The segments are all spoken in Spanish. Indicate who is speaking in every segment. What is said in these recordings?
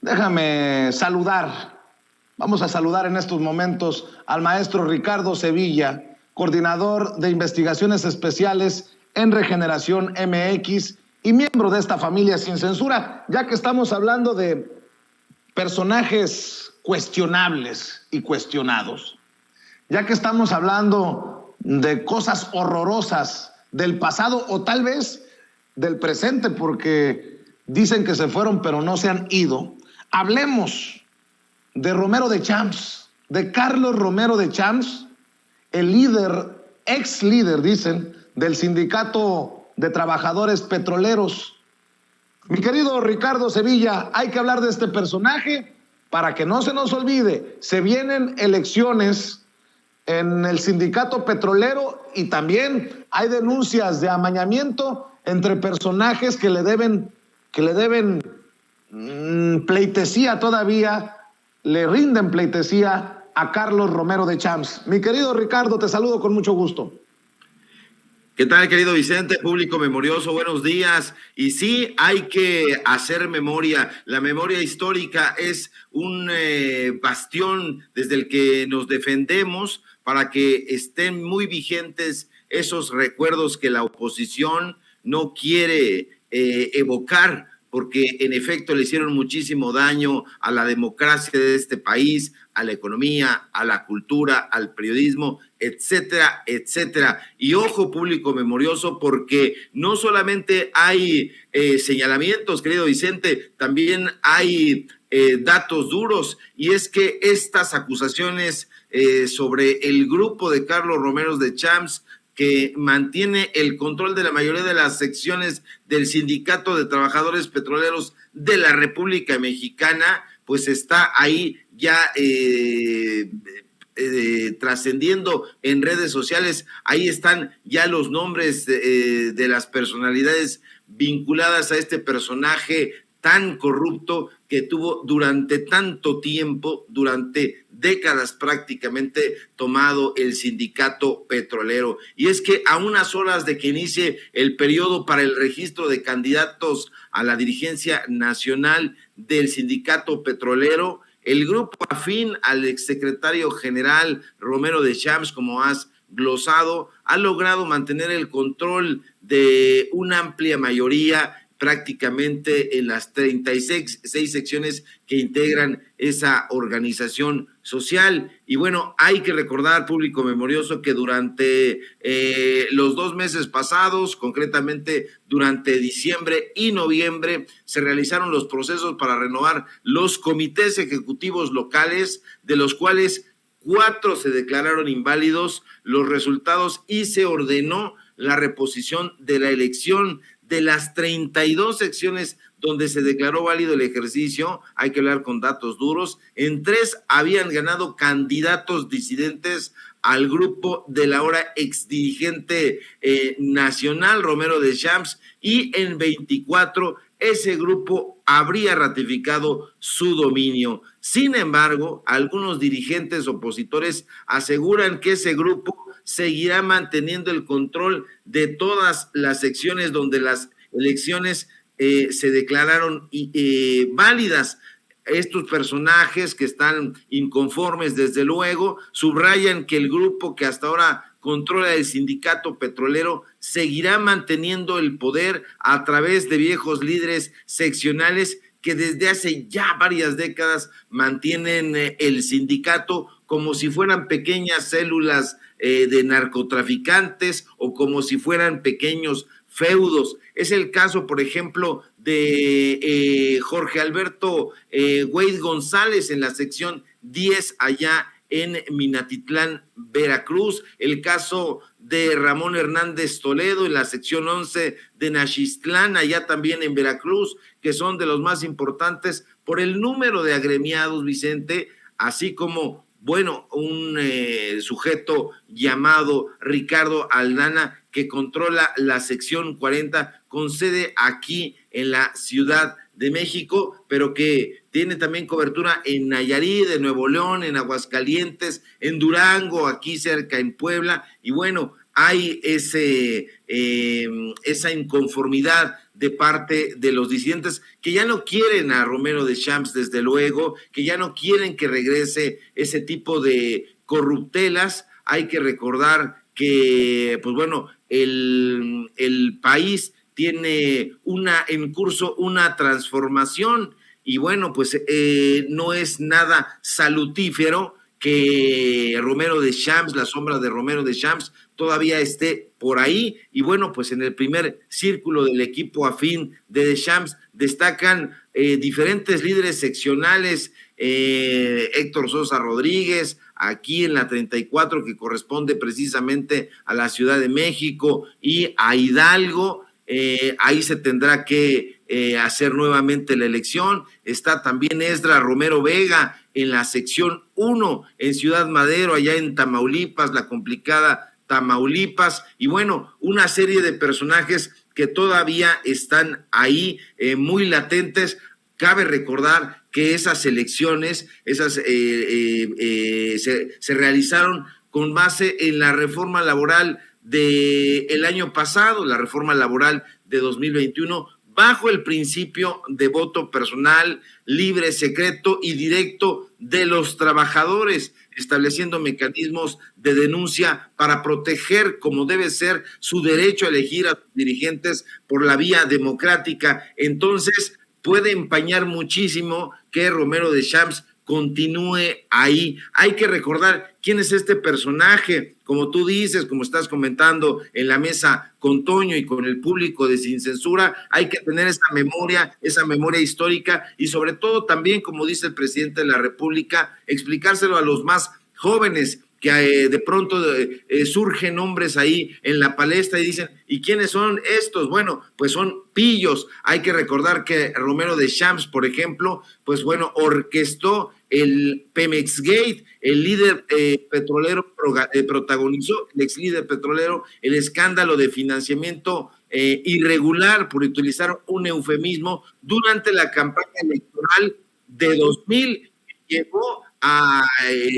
Speaker 1: Déjame saludar. Vamos a saludar en estos momentos al maestro Ricardo Sevilla, coordinador de investigaciones especiales en Regeneración MX y miembro de esta familia sin censura, ya que estamos hablando de personajes cuestionables y cuestionados, ya que estamos hablando de cosas horrorosas del pasado o tal vez del presente, porque dicen que se fueron pero no se han ido. Hablemos de Romero de Champs, de Carlos Romero de Champs, el líder, ex líder, dicen, del Sindicato de Trabajadores Petroleros. Mi querido Ricardo Sevilla, hay que hablar de este personaje para que no se nos olvide. Se vienen elecciones en el Sindicato Petrolero y también hay denuncias de amañamiento entre personajes que le deben pleitesía todavía, le rinden pleitesía a Carlos Romero de Champs. Mi querido Ricardo, te saludo con mucho gusto.
Speaker 2: ¿Qué tal, querido Vicente? Público memorioso, buenos días. Y sí, hay que hacer memoria. La memoria histórica es un bastión desde el que nos defendemos para que estén muy vigentes esos recuerdos que la oposición no quiere evocar, porque en efecto le hicieron muchísimo daño a la democracia de este país, a la economía, a la cultura, al periodismo, etcétera, etcétera. Y ojo, público memorioso, porque no solamente hay señalamientos, querido Vicente, también hay datos duros, y es que estas acusaciones sobre el grupo de Carlos Romero de Champs, que mantiene el control de la mayoría de las secciones del Sindicato de Trabajadores Petroleros de la República Mexicana, pues está ahí ya trascendiendo en redes sociales. Ahí están ya los nombres de las personalidades vinculadas a este personaje tan corrupto que tuvo durante tanto tiempo, durante décadas prácticamente, tomado el sindicato petrolero. Y es que a unas horas de que inicie el periodo para el registro de candidatos a la dirigencia nacional del sindicato petrolero, el grupo afín al exsecretario general Romero de Champs, como has glosado, ha logrado mantener el control de una amplia mayoría, prácticamente en las 36 secciones que integran esa organización social. Y bueno, hay que recordar, público memorioso, que durante los 2 meses pasados, concretamente durante diciembre y noviembre, se realizaron los procesos para renovar los comités ejecutivos locales, de los cuales 4 se declararon inválidos los resultados y se ordenó la reposición de la elección. De las 32 secciones donde se declaró válido el ejercicio, hay que hablar con datos duros, en 3 habían ganado candidatos disidentes al grupo del ahora exdirigente nacional Romero de Champs, y en 24 ese grupo habría ratificado su dominio. Sin embargo, algunos dirigentes opositores aseguran que ese grupo seguirá manteniendo el control de todas las secciones donde las elecciones se declararon válidas. Estos personajes, que están inconformes, desde luego, subrayan que el grupo que hasta ahora controla el sindicato petrolero seguirá manteniendo el poder a través de viejos líderes seccionales que desde hace ya varias décadas mantienen el sindicato como si fueran pequeñas células de narcotraficantes o como si fueran pequeños feudos. Es el caso, por ejemplo, de Jorge Alberto Wade González en la sección 10 allá en Minatitlán, Veracruz. El caso de Ramón Hernández Toledo en la sección 11 de Naxixtlán, allá también en Veracruz, que son de los más importantes por el número de agremiados, Vicente, así como, bueno, un sujeto llamado Ricardo Aldana, que controla la sección 40 con sede aquí en la Ciudad de México, pero que tiene también cobertura en Nayarit, en Nuevo León, en Aguascalientes, en Durango, aquí cerca en Puebla. Y bueno, hay esa inconformidad de parte de los disidentes que ya no quieren a Romero Deschamps, desde luego, que ya no quieren que regrese ese tipo de corruptelas. Hay que recordar que, pues bueno, el país tiene en curso una transformación y bueno, pues no es nada salutífero que Romero Deschamps, la sombra de Romero Deschamps, todavía esté por ahí. Y bueno, pues en el primer círculo del equipo afín de Deschamps destacan diferentes líderes seccionales, Héctor Sosa Rodríguez, aquí en la 34, que corresponde precisamente a la Ciudad de México, y a Hidalgo. Ahí se tendrá que hacer nuevamente la elección. Está también Esdras Romero Vega en la sección 1 en Ciudad Madero, allá en Tamaulipas, la complicada Tamaulipas, y bueno, una serie de personajes que todavía están ahí muy latentes. Cabe recordar que esas elecciones se realizaron con base en la reforma laboral del año pasado, la reforma laboral de 2021, bajo el principio de voto personal, libre, secreto y directo de los trabajadores, estableciendo mecanismos de denuncia para proteger, como debe ser, su derecho a elegir a sus dirigentes por la vía democrática. Entonces, puede empañar muchísimo que Romero Deschamps continúe ahí. Hay que recordar quién es este personaje, como tú dices, como estás comentando en la mesa con Toño y con el público de Sin Censura. Hay que tener esa memoria histórica, y sobre todo también, como dice el presidente de la República, explicárselo a los más jóvenes, que de pronto surgen nombres ahí en la palestra y dicen, ¿y quiénes son estos? Bueno, pues son pillos. Hay que recordar que Romero Deschamps, por ejemplo, pues bueno, orquestó el Pemex Gate, el líder petrolero protagonizó, el ex líder petrolero, el escándalo de financiamiento irregular, por utilizar un eufemismo, durante la campaña electoral de 2000, que llevó a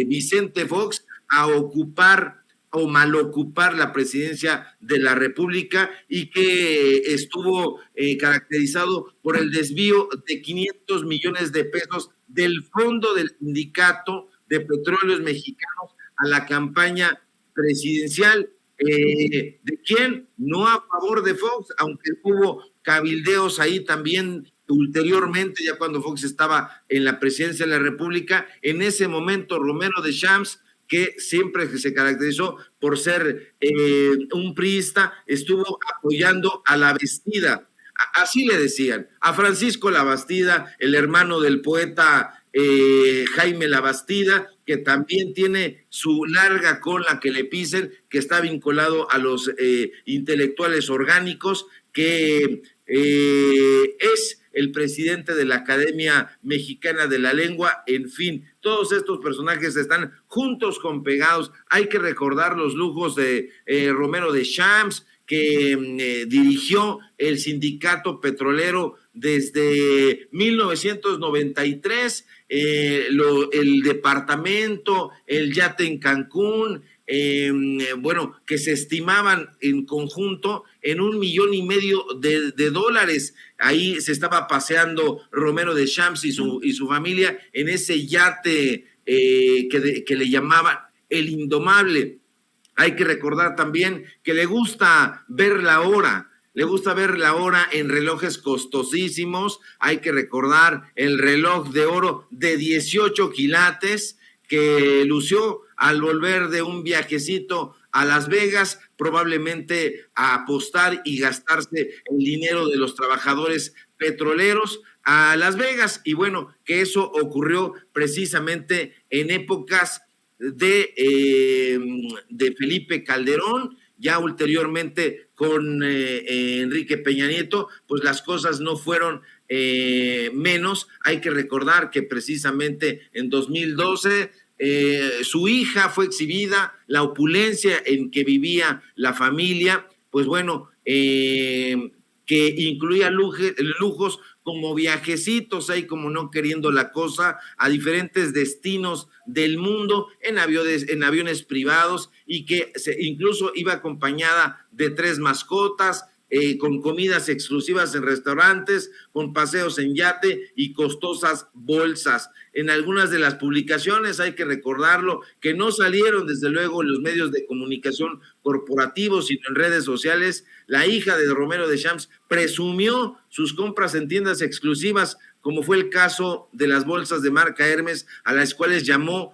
Speaker 2: Vicente Fox a ocupar o malocupar la presidencia de la República, y que estuvo caracterizado por el desvío de 500 millones de pesos del fondo del Sindicato de Petróleos Mexicanos a la campaña presidencial. ¿De quién? No a favor de Fox, aunque hubo cabildeos ahí también ulteriormente, ya cuando Fox estaba en la presidencia de la República. En ese momento, Romero Deschamps, que siempre se caracterizó por ser un priista, estuvo apoyando a Labastida, así le decían, a Francisco Labastida, el hermano del poeta Jaime Labastida, que también tiene su larga cola que le pisen, que está vinculado a los intelectuales orgánicos, que es el presidente de la Academia Mexicana de la Lengua. En fin, todos estos personajes están juntos con pegados. Hay que recordar los lujos de Romero Deschamps, que dirigió el sindicato petrolero desde 1993, el departamento, el yate en Cancún, bueno, que se estimaban en conjunto en $1.5 million de dólares. Ahí se estaba paseando Romero Deschamps y su familia en ese yate que le llamaban el Indomable. Hay que recordar también que le gusta ver la hora en relojes costosísimos. Hay que recordar el reloj de oro de 18 quilates que lució al volver de un viajecito a Las Vegas, probablemente a apostar y gastarse el dinero de los trabajadores petroleros a Las Vegas. Y bueno, que eso ocurrió precisamente en épocas de Felipe Calderón. Ya ulteriormente con Enrique Peña Nieto, pues las cosas no fueron menos. Hay que recordar que precisamente en 2012 su hija fue exhibida, la opulencia en que vivía la familia, pues bueno, que que incluía lujos como viajecitos ahí como no queriendo la cosa a diferentes destinos del mundo en aviones privados y que incluso iba acompañada de 3 mascotas, con comidas exclusivas en restaurantes, con paseos en yate y costosas bolsas. En algunas de las publicaciones, hay que recordarlo, que no salieron desde luego en los medios de comunicación corporativos, sino en redes sociales, la hija de Romero Deschamps presumió sus compras en tiendas exclusivas, como fue el caso de las bolsas de marca Hermes, a las cuales llamó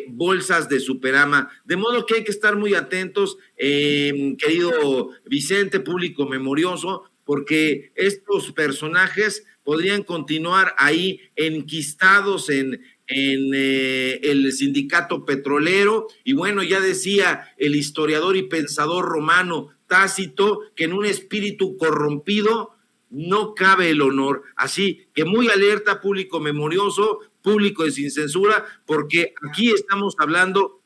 Speaker 2: bolsas de Superama, de modo que hay que estar muy atentos, querido Vicente, público memorioso, porque estos personajes podrían continuar ahí enquistados en el sindicato petrolero, y bueno, ya decía el historiador y pensador romano Tácito, que en un espíritu corrompido no cabe el honor. Así que muy alerta, público memorioso, público de Sin Censura, porque aquí estamos hablando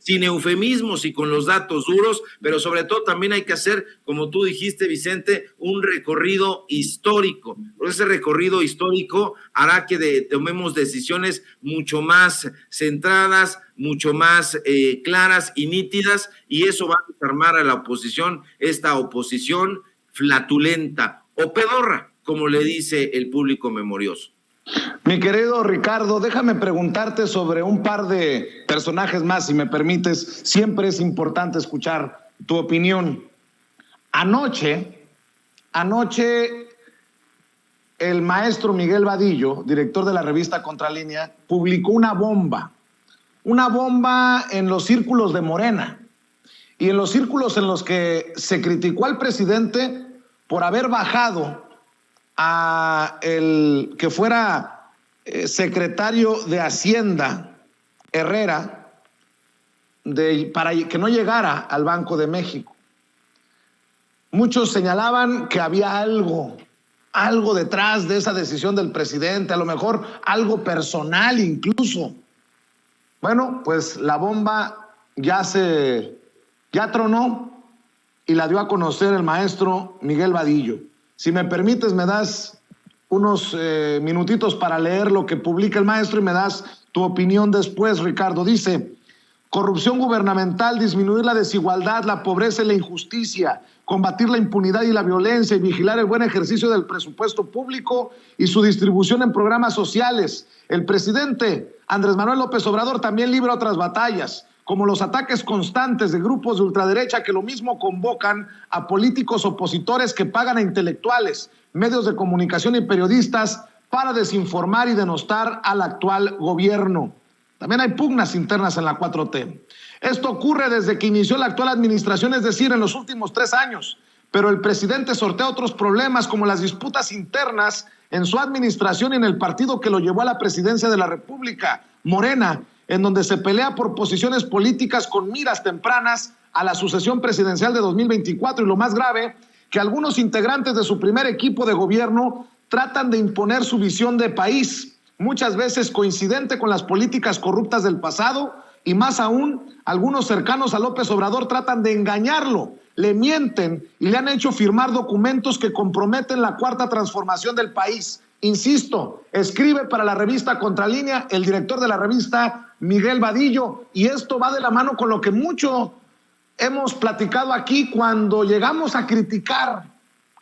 Speaker 2: sin eufemismos y con los datos duros, pero sobre todo también hay que hacer, como tú dijiste, Vicente, un recorrido histórico. Ese recorrido histórico hará que tomemos decisiones mucho más centradas, mucho más claras y nítidas, y eso va a desarmar a la oposición, esta oposición flatulenta o pedorra, como le dice el público memorioso.
Speaker 1: Mi querido Ricardo, déjame preguntarte sobre un par de personajes más, si me permites. Siempre es importante escuchar tu opinión. Anoche, el maestro Miguel Vadillo, director de la revista Contralínea, publicó una bomba en los círculos de Morena y en los círculos en los que se criticó al presidente por haber bajado a el que fuera secretario de Hacienda, Herrera, para que no llegara al Banco de México. Muchos señalaban que había algo detrás de esa decisión del presidente, a lo mejor algo personal incluso. Bueno, pues la bomba ya tronó y la dio a conocer el maestro Miguel Vadillo. Si me permites, me das unos minutitos para leer lo que publica el maestro y me das tu opinión después, Ricardo. Dice: corrupción gubernamental, disminuir la desigualdad, la pobreza y la injusticia, combatir la impunidad y la violencia y vigilar el buen ejercicio del presupuesto público y su distribución en programas sociales. El presidente Andrés Manuel López Obrador también libra otras batallas, como los ataques constantes de grupos de ultraderecha que lo mismo convocan a políticos opositores que pagan a intelectuales, medios de comunicación y periodistas para desinformar y denostar al actual gobierno. También hay pugnas internas en la 4T. Esto ocurre desde que inició la actual administración, es decir, en los últimos 3 años. Pero el presidente sortea otros problemas, como las disputas internas en su administración y en el partido que lo llevó a la presidencia de la República, Morena, en donde se pelea por posiciones políticas con miras tempranas a la sucesión presidencial de 2024. Y lo más grave, que algunos integrantes de su primer equipo de gobierno tratan de imponer su visión de país, muchas veces coincidente con las políticas corruptas del pasado, y más aún, algunos cercanos a López Obrador tratan de engañarlo, le mienten y le han hecho firmar documentos que comprometen la cuarta transformación del país. Insisto, escribe para la revista Contralínea el director de la revista, Miguel Vadillo, y esto va de la mano con lo que mucho hemos platicado aquí cuando llegamos a criticar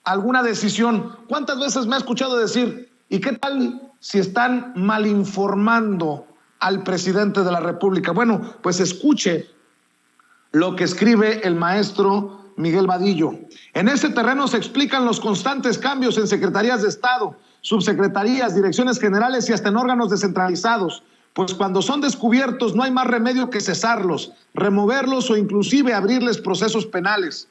Speaker 1: alguna decisión. ¿Cuántas veces me ha escuchado decir, ¿y qué tal si están malinformando al presidente de la República? Bueno, pues escuche lo que escribe el maestro Miguel Vadillo. En ese terreno se explican los constantes cambios en secretarías de Estado, subsecretarías, direcciones generales y hasta en órganos descentralizados, pues cuando son descubiertos no hay más remedio que cesarlos, removerlos o inclusive abrirles procesos penales.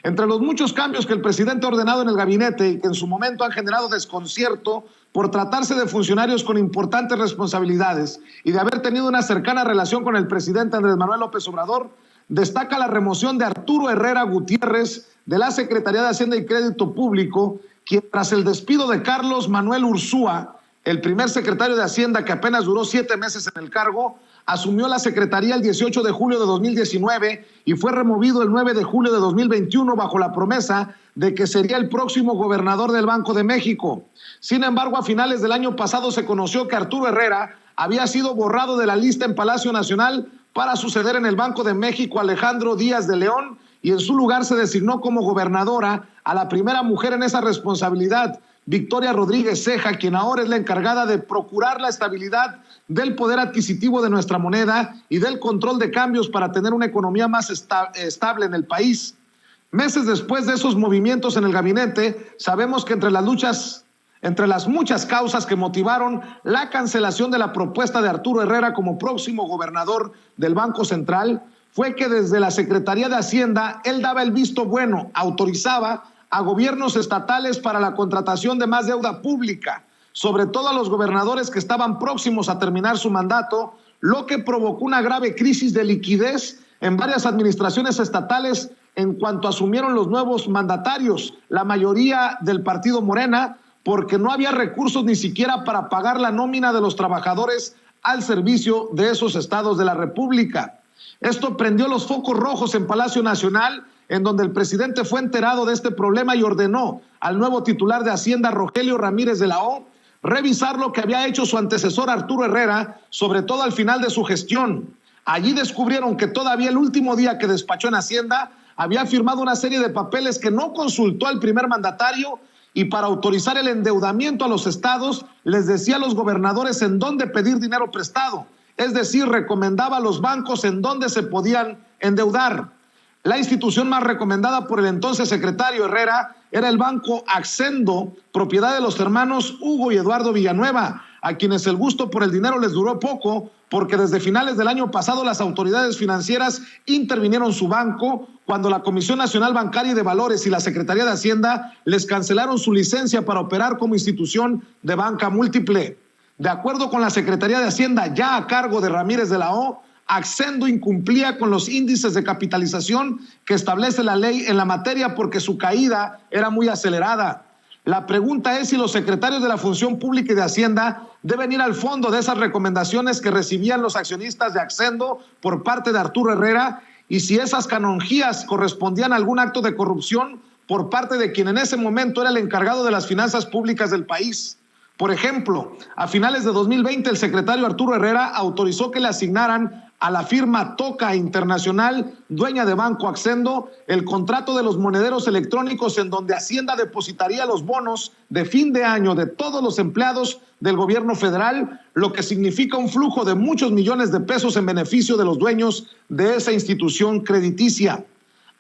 Speaker 1: Entre los muchos cambios que el presidente ha ordenado en el gabinete y que en su momento han generado desconcierto por tratarse de funcionarios con importantes responsabilidades y de haber tenido una cercana relación con el presidente Andrés Manuel López Obrador, destaca la remoción de Arturo Herrera Gutiérrez de la Secretaría de Hacienda y Crédito Público, quien tras el despido de Carlos Manuel Ursúa, el primer secretario de Hacienda que apenas duró 7 meses en el cargo, asumió la secretaría el 18 de julio de 2019 y fue removido el 9 de julio de 2021 bajo la promesa de que sería el próximo gobernador del Banco de México. Sin embargo, a finales del año pasado se conoció que Arturo Herrera había sido borrado de la lista en Palacio Nacional para suceder en el Banco de México a Alejandro Díaz de León, y en su lugar se designó como gobernadora a la primera mujer en esa responsabilidad, Victoria Rodríguez Ceja, quien ahora es la encargada de procurar la estabilidad del poder adquisitivo de nuestra moneda y del control de cambios para tener una economía más estable en el país. Meses después de esos movimientos en el gabinete, sabemos que entre las muchas causas que motivaron la cancelación de la propuesta de Arturo Herrera como próximo gobernador del Banco Central, fue que desde la Secretaría de Hacienda él daba el visto bueno, autorizaba a gobiernos estatales para la contratación de más deuda pública, sobre todo a los gobernadores que estaban próximos a terminar su mandato, lo que provocó una grave crisis de liquidez en varias administraciones estatales en cuanto asumieron los nuevos mandatarios, la mayoría del partido Morena, porque no había recursos ni siquiera para pagar la nómina de los trabajadores al servicio de esos estados de la República. Esto prendió los focos rojos en Palacio Nacional, en donde el presidente fue enterado de este problema y ordenó al nuevo titular de Hacienda, Rogelio Ramírez de la O, revisar lo que había hecho su antecesor Arturo Herrera, sobre todo al final de su gestión. Allí descubrieron que todavía el último día que despachó en Hacienda había firmado una serie de papeles que no consultó al primer mandatario, y para autorizar el endeudamiento a los estados les decía a los gobernadores en dónde pedir dinero prestado, es decir, recomendaba a los bancos en dónde se podían endeudar. La institución más recomendada por el entonces secretario Herrera era el Banco Accendo, propiedad de los hermanos Hugo y Eduardo Villanueva, a quienes el gusto por el dinero les duró poco, porque desde finales del año pasado las autoridades financieras intervinieron su banco, cuando la Comisión Nacional Bancaria y de Valores y la Secretaría de Hacienda les cancelaron su licencia para operar como institución de banca múltiple. De acuerdo con la Secretaría de Hacienda, ya a cargo de Ramírez de la O, Accendo incumplía con los índices de capitalización que establece la ley en la materia porque su caída era muy acelerada. La pregunta es si los secretarios de la Función Pública y de Hacienda deben ir al fondo de esas recomendaciones que recibían los accionistas de Accendo por parte de Arturo Herrera, y si esas canonjías correspondían a algún acto de corrupción por parte de quien en ese momento era el encargado de las finanzas públicas del país. Por ejemplo, a finales de 2020 el secretario Arturo Herrera autorizó que le asignaran a la firma Toca Internacional, dueña de Banco Accendo, el contrato de los monederos electrónicos en donde Hacienda depositaría los bonos de fin de año de todos los empleados del gobierno federal, lo que significa un flujo de muchos millones de pesos en beneficio de los dueños de esa institución crediticia.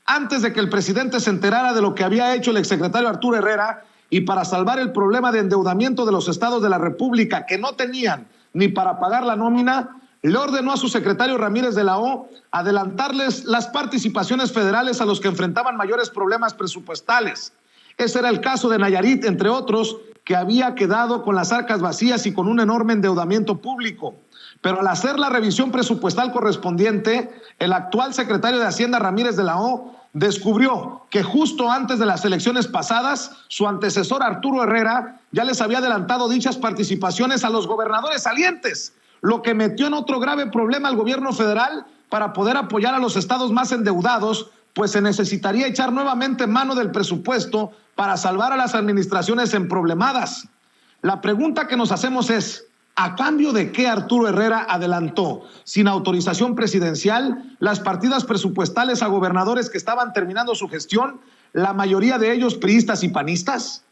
Speaker 1: Antes de que el presidente se enterara de lo que había hecho el exsecretario Arturo Herrera, y para salvar el problema de endeudamiento de los estados de la República que no tenían ni para pagar la nómina, le ordenó a su secretario Ramírez de la O adelantarles las participaciones federales a los que enfrentaban mayores problemas presupuestales. Ese era el caso de Nayarit, entre otros, que había quedado con las arcas vacías y con un enorme endeudamiento público. Pero al hacer la revisión presupuestal correspondiente, el actual secretario de Hacienda, Ramírez de la O, descubrió que justo antes de las elecciones pasadas, su antecesor Arturo Herrera ya les había adelantado dichas participaciones a los gobernadores salientes, lo que metió en otro grave problema al gobierno federal para poder apoyar a los estados más endeudados, pues se necesitaría echar nuevamente mano del presupuesto para salvar a las administraciones emproblemadas. La pregunta que nos hacemos es, ¿a cambio de qué Arturo Herrera adelantó, sin autorización presidencial, las partidas presupuestales a gobernadores que estaban terminando su gestión, la mayoría de ellos priistas y panistas?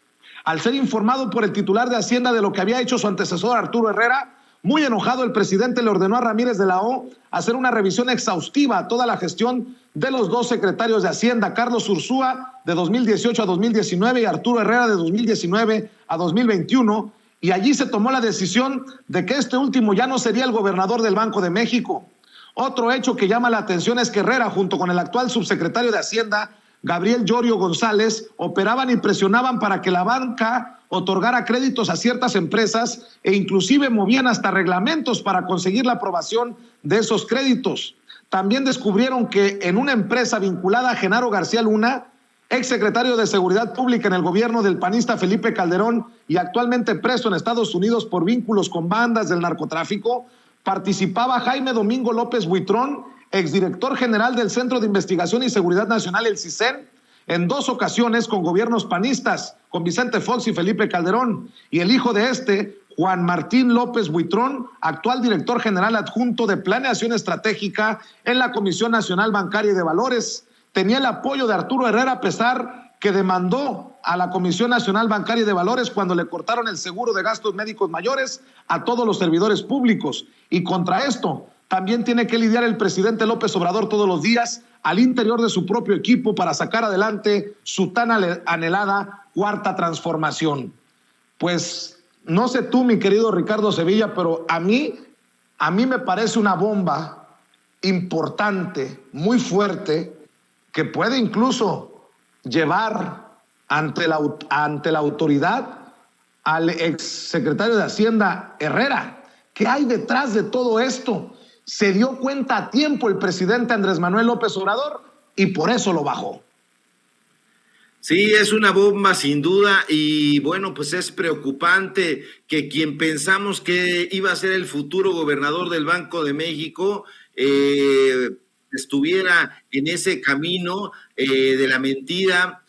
Speaker 1: Al ser informado por el titular de Hacienda de lo que había hecho su antecesor Arturo Herrera, muy enojado, el presidente le ordenó a Ramírez de la O hacer una revisión exhaustiva a toda la gestión de los dos secretarios de Hacienda, Carlos Ursúa de 2018 a 2019 y Arturo Herrera de 2019 a 2021, y allí se tomó la decisión de que este último ya no sería el gobernador del Banco de México. Otro hecho que llama la atención es que Herrera, junto con el actual subsecretario de Hacienda, Gabriel Llorio González, operaban y presionaban para que la banca otorgara créditos a ciertas empresas e inclusive movían hasta reglamentos para conseguir la aprobación de esos créditos. También descubrieron que en una empresa vinculada a Genaro García Luna, exsecretario de Seguridad Pública en el gobierno del panista Felipe Calderón y actualmente preso en Estados Unidos por vínculos con bandas del narcotráfico, participaba Jaime Domingo López Buitrón, exdirector general del Centro de Investigación y Seguridad Nacional, el CISEN, en 2 ocasiones con gobiernos panistas, con Vicente Fox y Felipe Calderón, y el hijo de este, Juan Martín López Buitrón, actual director general adjunto de Planeación Estratégica en la Comisión Nacional Bancaria y de Valores. Tenía el apoyo de Arturo Herrera, a pesar que demandó a la Comisión Nacional Bancaria y de Valores cuando le cortaron el seguro de gastos médicos mayores a todos los servidores públicos. Y contra esto también tiene que lidiar el presidente López Obrador todos los días al interior de su propio equipo para sacar adelante su tan anhelada cuarta transformación. Pues no sé tú, mi querido Ricardo Sevilla, pero a mí me parece una bomba importante, muy fuerte, que puede incluso llevar ante la autoridad al exsecretario de Hacienda Herrera. ¿Qué hay detrás de todo esto? Se dio cuenta a tiempo el presidente Andrés Manuel López Obrador y por eso lo bajó.
Speaker 2: Sí, es una bomba sin duda y bueno, pues es preocupante que quien pensamos que iba a ser el futuro gobernador del Banco de México estuviera en ese camino de la mentira,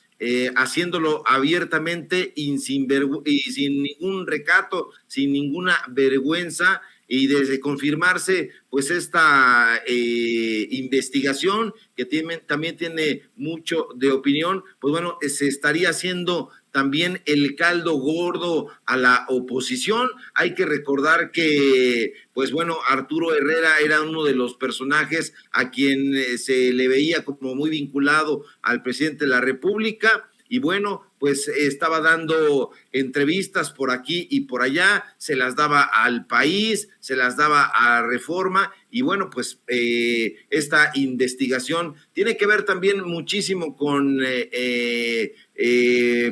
Speaker 2: haciéndolo abiertamente y sin ningún recato, sin ninguna vergüenza. Y desde confirmarse pues esta investigación que también tiene mucho de opinión, pues bueno, se estaría haciendo también el caldo gordo a la oposición. Hay que recordar que, pues bueno, Arturo Herrera era uno de los personajes a quien se le veía como muy vinculado al presidente de la República. Y bueno, pues estaba dando entrevistas por aquí y por allá, se las daba al País, se las daba a Reforma, y bueno, pues esta investigación tiene que ver también muchísimo con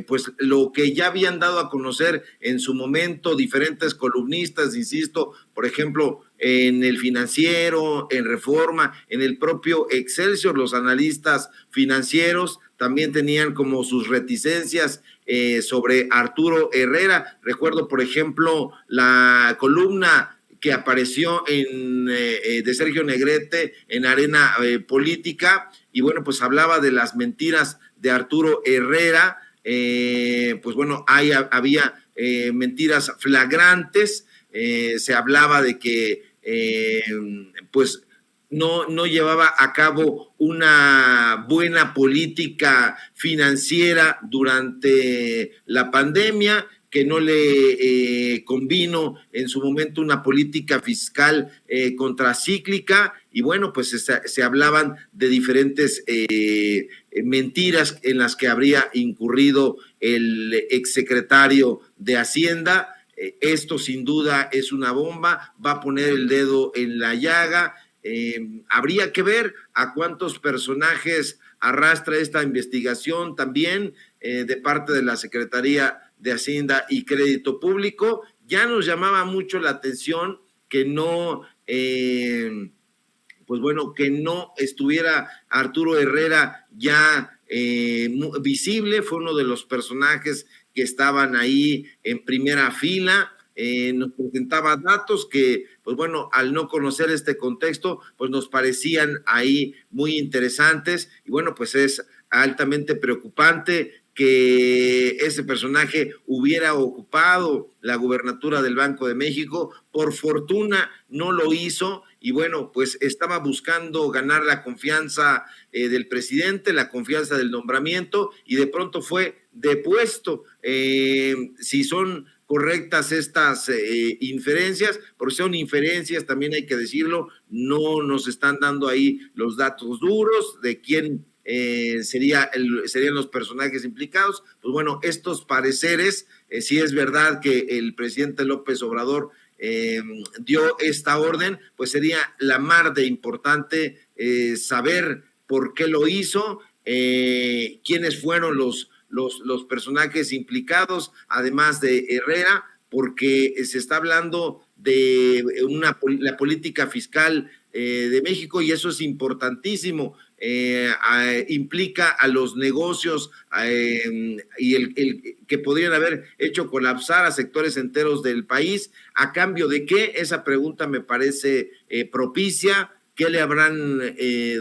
Speaker 2: pues lo que ya habían dado a conocer en su momento diferentes columnistas, insisto, por ejemplo, en el Financiero, en Reforma, en el propio Excelsior, los analistas financieros también tenían como sus reticencias sobre Arturo Herrera. Recuerdo, por ejemplo, la columna que apareció de Sergio Negrete en Arena Política, y bueno, pues hablaba de las mentiras de Arturo Herrera. Pues bueno, había mentiras flagrantes, se hablaba de que pues no llevaba a cabo una buena política financiera durante la pandemia, que no le convino en su momento una política fiscal contracíclica, y bueno, pues se hablaban de diferentes mentiras en las que habría incurrido el exsecretario de Hacienda. Esto sin duda es una bomba, va a poner el dedo en la llaga. Habría que ver a cuántos personajes arrastra esta investigación también de parte de la Secretaría de Hacienda y Crédito Público. Ya nos llamaba mucho la atención que no, pues bueno, que no estuviera Arturo Herrera ya visible. Fue uno de los personajes que estaban ahí en primera fila. Nos presentaba datos que, pues bueno, al no conocer este contexto, pues nos parecían ahí muy interesantes, y bueno, pues es altamente preocupante que ese personaje hubiera ocupado la gubernatura del Banco de México. Por fortuna no lo hizo, y bueno, pues estaba buscando ganar la confianza del presidente, la confianza del nombramiento, y de pronto fue depuesto. Si son correctas estas inferencias, porque son inferencias, también hay que decirlo, no nos están dando ahí los datos duros de quién serían los personajes implicados. Pues bueno, estos pareceres, si es verdad que el presidente López Obrador dio esta orden, pues sería la mar de importante saber por qué lo hizo, quiénes fueron los personajes implicados, además de Herrera, porque se está hablando de la política fiscal de México, y eso es importantísimo. implica a los negocios y el que podrían haber hecho colapsar a sectores enteros del país. ¿A cambio de qué? Esa pregunta me parece propicia. ¿Qué le habrán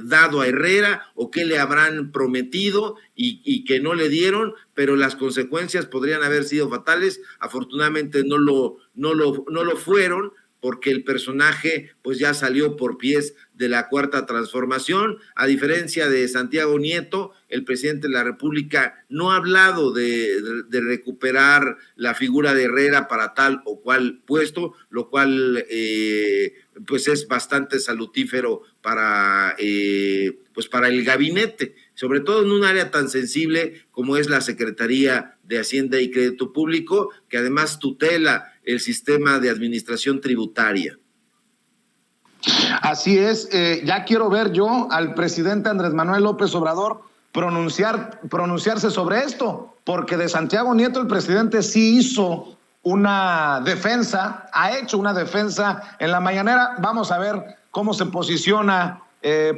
Speaker 2: dado a Herrera o qué le habrán prometido y que no le dieron? Pero las consecuencias podrían haber sido fatales. Afortunadamente no lo fueron, porque el personaje pues ya salió por pies de la Cuarta Transformación. A diferencia de Santiago Nieto, el presidente de la República no ha hablado de recuperar la figura de Herrera para tal o cual puesto, lo cual pues es bastante salutífero para el gabinete, sobre todo en un área tan sensible como es la Secretaría de Hacienda y Crédito Público, que además tutela el sistema de administración tributaria.
Speaker 1: Así es, ya quiero ver yo al presidente Andrés Manuel López Obrador pronunciarse sobre esto, porque de Santiago Nieto el presidente sí hizo una defensa, ha hecho una defensa en la mañanera. Vamos a ver cómo se posiciona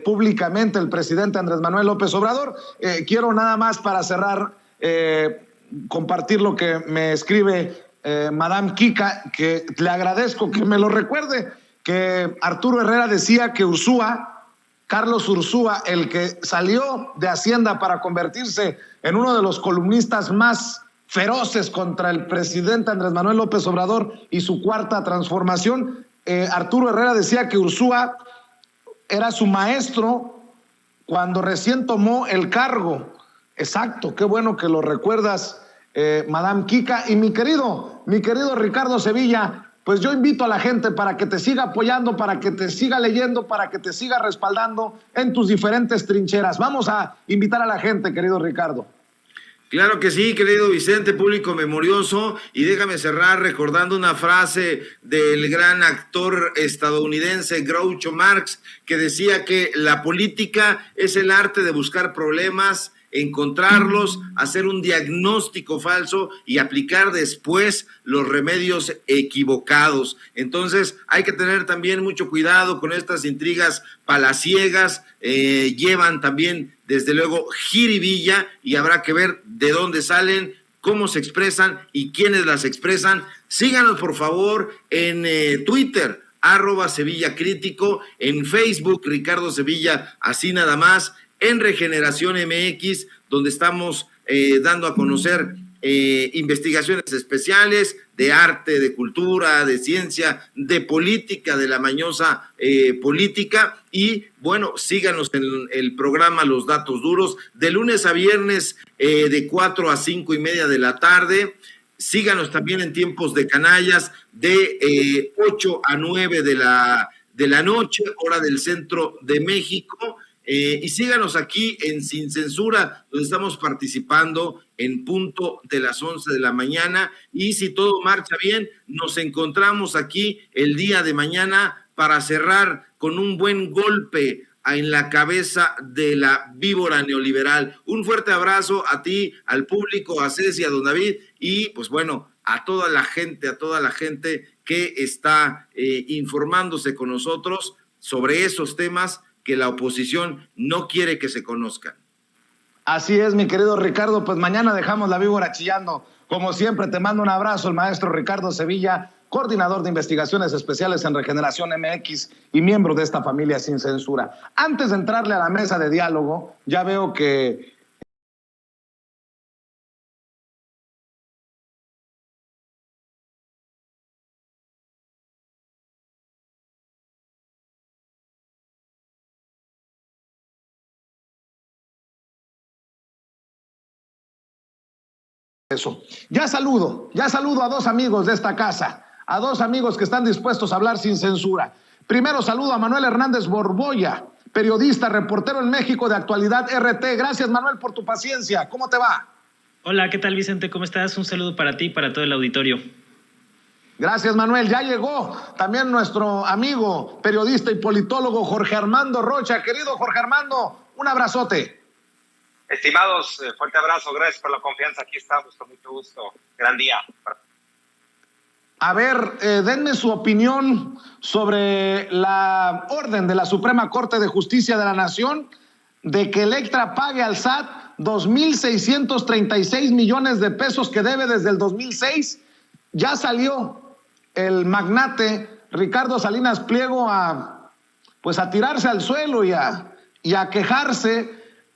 Speaker 1: públicamente el presidente Andrés Manuel López Obrador. Quiero nada más para cerrar compartir lo que me escribe Madame Kika, que le agradezco que me lo recuerde, que Arturo Herrera decía que Carlos Ursúa, el que salió de Hacienda para convertirse en uno de los columnistas más feroces contra el presidente Andrés Manuel López Obrador y su Cuarta Transformación, Arturo Herrera decía que Ursúa era su maestro cuando recién tomó el cargo. Exacto, qué bueno que lo recuerdas, Madame Kika. Y mi querido Ricardo Sevilla, pues yo invito a la gente para que te siga apoyando, para que te siga leyendo, para que te siga respaldando en tus diferentes trincheras. Vamos a invitar a la gente, querido Ricardo.
Speaker 2: Claro que sí, querido Vicente, público memorioso, y déjame cerrar recordando una frase del gran actor estadounidense Groucho Marx, que decía que la política es el arte de buscar problemas, encontrarlos, hacer un diagnóstico falso y aplicar después los remedios equivocados. Entonces hay que tener también mucho cuidado con estas intrigas palaciegas, llevan también desde luego jiribilla y habrá que ver de dónde salen, cómo se expresan y quiénes las expresan. Síganos por favor en Twitter, @Sevilla Crítico, en Facebook, Ricardo Sevilla, así nada más, en Regeneración MX, donde estamos dando a conocer investigaciones especiales de arte, de cultura, de ciencia, de política, de la mañosa política. Y bueno, síganos en el programa Los Datos Duros, de lunes a viernes de 4 a 5 y media de la tarde. Síganos también en Tiempos de Canallas, de 8 a 9 de la noche, hora del centro de México. Y síganos aquí en Sin Censura, donde estamos participando en punto de las 11 de la mañana. Y si todo marcha bien, nos encontramos aquí el día de mañana para cerrar con un buen golpe en la cabeza de la víbora neoliberal. Un fuerte abrazo a ti, al público, a Ceci, a don David y pues bueno, a toda la gente que está informándose con nosotros sobre esos temas que la oposición no quiere que se conozcan.
Speaker 1: Así es, mi querido Ricardo, pues mañana dejamos la víbora chillando. Como siempre, te mando un abrazo, el maestro Ricardo Sevilla, coordinador de investigaciones especiales en Regeneración MX y miembro de esta familia Sin Censura. Antes de entrarle a la mesa de diálogo, ya veo que eso. Ya saludo a dos amigos de esta casa, a dos amigos que están dispuestos a hablar sin censura. Primero saludo a Manuel Hernández Borboya, periodista, reportero en México de Actualidad RT. Gracias, Manuel, por tu paciencia. ¿Cómo te va?
Speaker 3: Hola, ¿qué tal, Vicente? ¿Cómo estás? Un saludo para ti y para todo el auditorio.
Speaker 1: Gracias, Manuel. Ya llegó también nuestro amigo, periodista y politólogo Jorge Armando Rocha. Querido Jorge Armando, un abrazote.
Speaker 4: Estimados, fuerte abrazo, gracias por la confianza, aquí estamos, con mucho gusto, gran día.
Speaker 1: A ver, denme su opinión sobre la orden de la Suprema Corte de Justicia de la Nación de que Electra pague al SAT 2.636 millones de pesos que debe desde el 2006. Ya salió el magnate Ricardo Salinas Pliego a tirarse al suelo y a quejarse.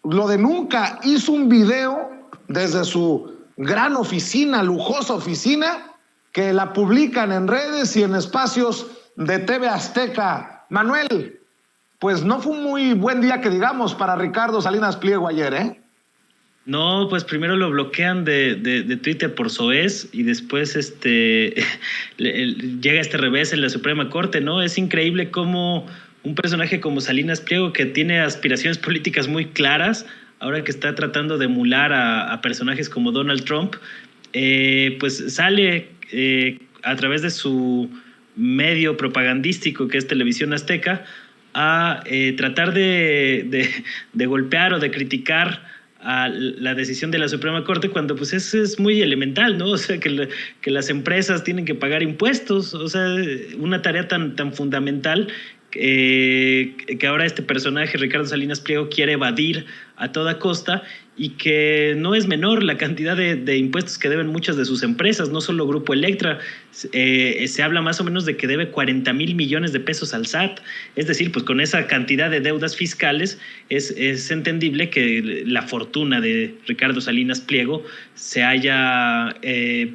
Speaker 1: Lo de nunca, hizo un video desde su gran oficina, lujosa oficina, que la publican en redes y en espacios de TV Azteca. Manuel, pues no fue un muy buen día que digamos para Ricardo Salinas Pliego ayer, ¿eh?
Speaker 3: No, pues primero lo bloquean de Twitter por soez y después llega este revés en la Suprema Corte, ¿no? Es increíble cómo un personaje como Salinas Pliego, que tiene aspiraciones políticas muy claras, ahora que está tratando de emular a personajes como Donald Trump, pues sale a través de su medio propagandístico, que es Televisión Azteca, a tratar de golpear o de criticar a la decisión de la Suprema Corte, cuando pues es muy elemental, ¿no? O sea, que las empresas tienen que pagar impuestos, o sea, una tarea tan fundamental que ahora este personaje, Ricardo Salinas Pliego, quiere evadir a toda costa, y que no es menor la cantidad de impuestos que deben muchas de sus empresas, no solo Grupo Electra. Se habla más o menos de que debe 40,000 millones de pesos al SAT. Es decir, pues con esa cantidad de deudas fiscales es entendible que la fortuna de Ricardo Salinas Pliego se haya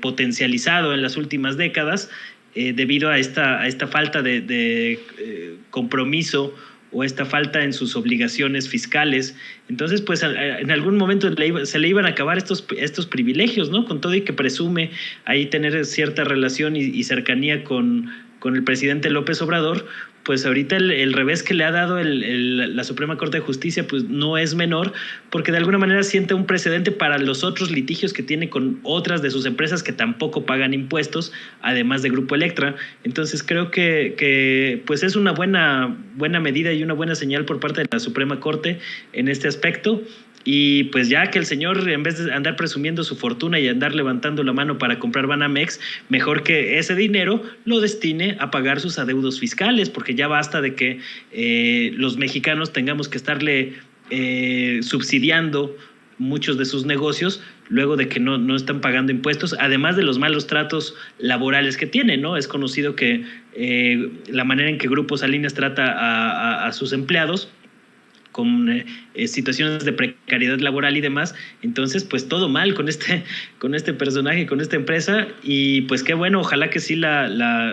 Speaker 3: potencializado en las últimas décadas debido a esta falta de compromiso o esta falta en sus obligaciones fiscales. Entonces, pues en algún momento se le iban a acabar estos privilegios, ¿no? Con todo y que presume ahí tener cierta relación y cercanía con el presidente López Obrador, pues ahorita el revés que le ha dado la Suprema Corte de Justicia pues no es menor, porque de alguna manera siente un precedente para los otros litigios que tiene con otras de sus empresas que tampoco pagan impuestos, además de Grupo Electra. Entonces creo que pues es una buena medida y una buena señal por parte de la Suprema Corte en este aspecto. Y pues ya que el señor, en vez de andar presumiendo su fortuna y andar levantando la mano para comprar Banamex, mejor que ese dinero lo destine a pagar sus adeudos fiscales, porque ya basta de que los mexicanos tengamos que estarle subsidiando muchos de sus negocios luego de que no están pagando impuestos, además de los malos tratos laborales que tienen, ¿no? Es conocido que la manera en que Grupo Salinas trata a sus empleados con situaciones de precariedad laboral y demás. Entonces pues todo mal con este personaje, con esta empresa, y pues qué bueno, ojalá que sí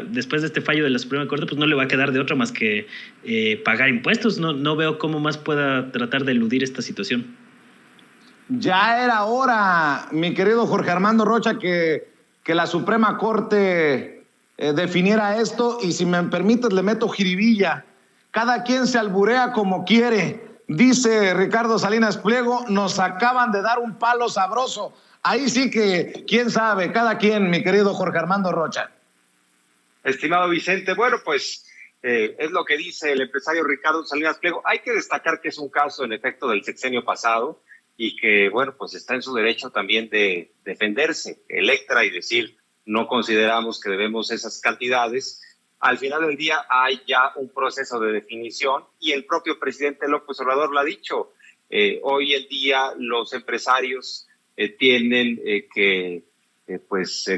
Speaker 3: después de este fallo de la Suprema Corte pues no le va a quedar de otra más que pagar impuestos. No veo cómo más pueda tratar de eludir esta situación.
Speaker 1: Ya era hora, mi querido Jorge Armando Rocha, que la Suprema Corte definiera esto, y si me permites le meto jiribilla. Cada quien se alburea como quiere. Dice Ricardo Salinas Pliego, nos acaban de dar un palo sabroso. Ahí sí que, quién sabe, cada quien, mi querido Jorge Armando Rocha.
Speaker 4: Estimado Vicente, bueno, pues es lo que dice el empresario Ricardo Salinas Pliego. Hay que destacar que es un caso, en efecto, del sexenio pasado, y que, bueno, pues está en su derecho también de defenderse, Electra, y decir, no consideramos que debemos esas cantidades. Al final del día hay ya un proceso de definición, y el propio presidente López Obrador lo ha dicho. Hoy en día los empresarios tienen que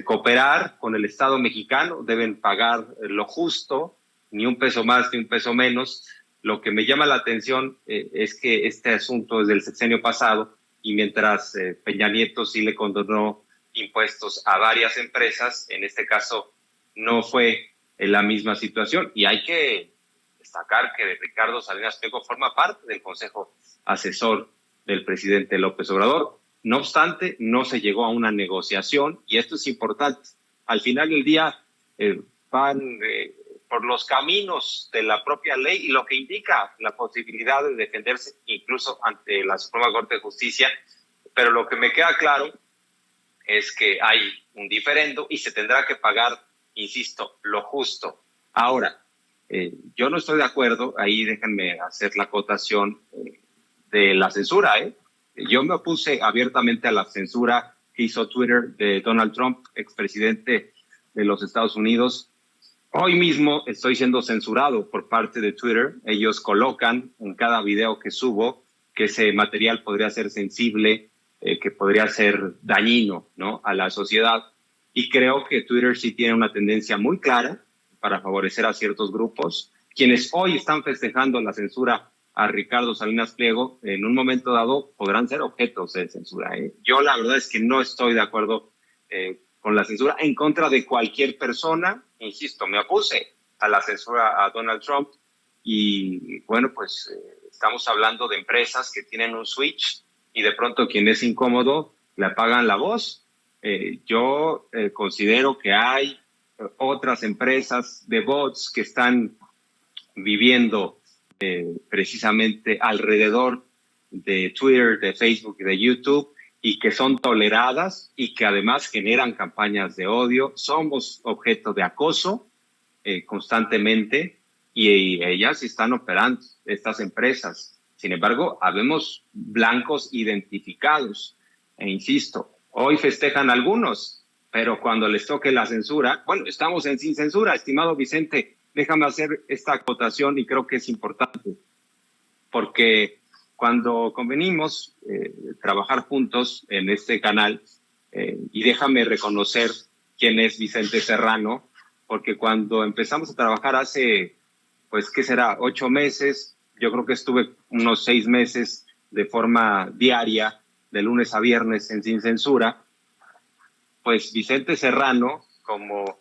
Speaker 4: cooperar con el Estado mexicano, deben pagar lo justo, ni un peso más ni un peso menos. Lo que me llama la atención es que este asunto es del sexenio pasado, y mientras Peña Nieto sí le condonó impuestos a varias empresas, en este caso no fue en la misma situación. Y hay que destacar que Ricardo Salinas Pliego forma parte del Consejo Asesor del presidente López Obrador. No obstante, no se llegó a una negociación, y esto es importante. Al final del día van por los caminos de la propia ley, y lo que indica la posibilidad de defenderse incluso ante la Suprema Corte de Justicia. Pero lo que me queda claro es que hay un diferendo y se tendrá que pagar, insisto, lo justo. Ahora, yo no estoy de acuerdo, ahí déjenme hacer la acotación de la censura. Yo me opuse abiertamente a la censura que hizo Twitter de Donald Trump, expresidente de los Estados Unidos. Hoy mismo estoy siendo censurado por parte de Twitter. Ellos colocan en cada video que subo que ese material podría ser sensible, que podría ser dañino, ¿no?, a la sociedad. Y creo que Twitter sí tiene una tendencia muy clara para favorecer a ciertos grupos. Quienes hoy están festejando la censura a Ricardo Salinas Pliego, en un momento dado podrán ser objetos de censura. Yo la verdad es que no estoy de acuerdo con la censura en contra de cualquier persona. Insisto, me opuse a la censura a Donald Trump y bueno, pues estamos hablando de empresas que tienen un switch y de pronto quien es incómodo le apagan la voz. Yo considero que hay otras empresas de bots que están viviendo precisamente alrededor de Twitter, de Facebook y de YouTube, y que son toleradas y que además generan campañas de odio. Somos objeto de acoso constantemente y ellas están operando, estas empresas. Sin embargo, habemos blancos identificados. E insisto, hoy festejan algunos, pero cuando les toque la censura, bueno, estamos en sin censura, estimado Vicente. Déjame hacer esta acotación y creo que es importante, porque cuando convenimos trabajar juntos en este canal, y déjame reconocer quién es Vicente Serrano, porque cuando empezamos a trabajar hace, pues, ¿qué será?, 8 meses, yo creo que estuve unos 6 meses de forma diaria, de lunes a viernes en Sin Censura, pues Vicente Serrano, como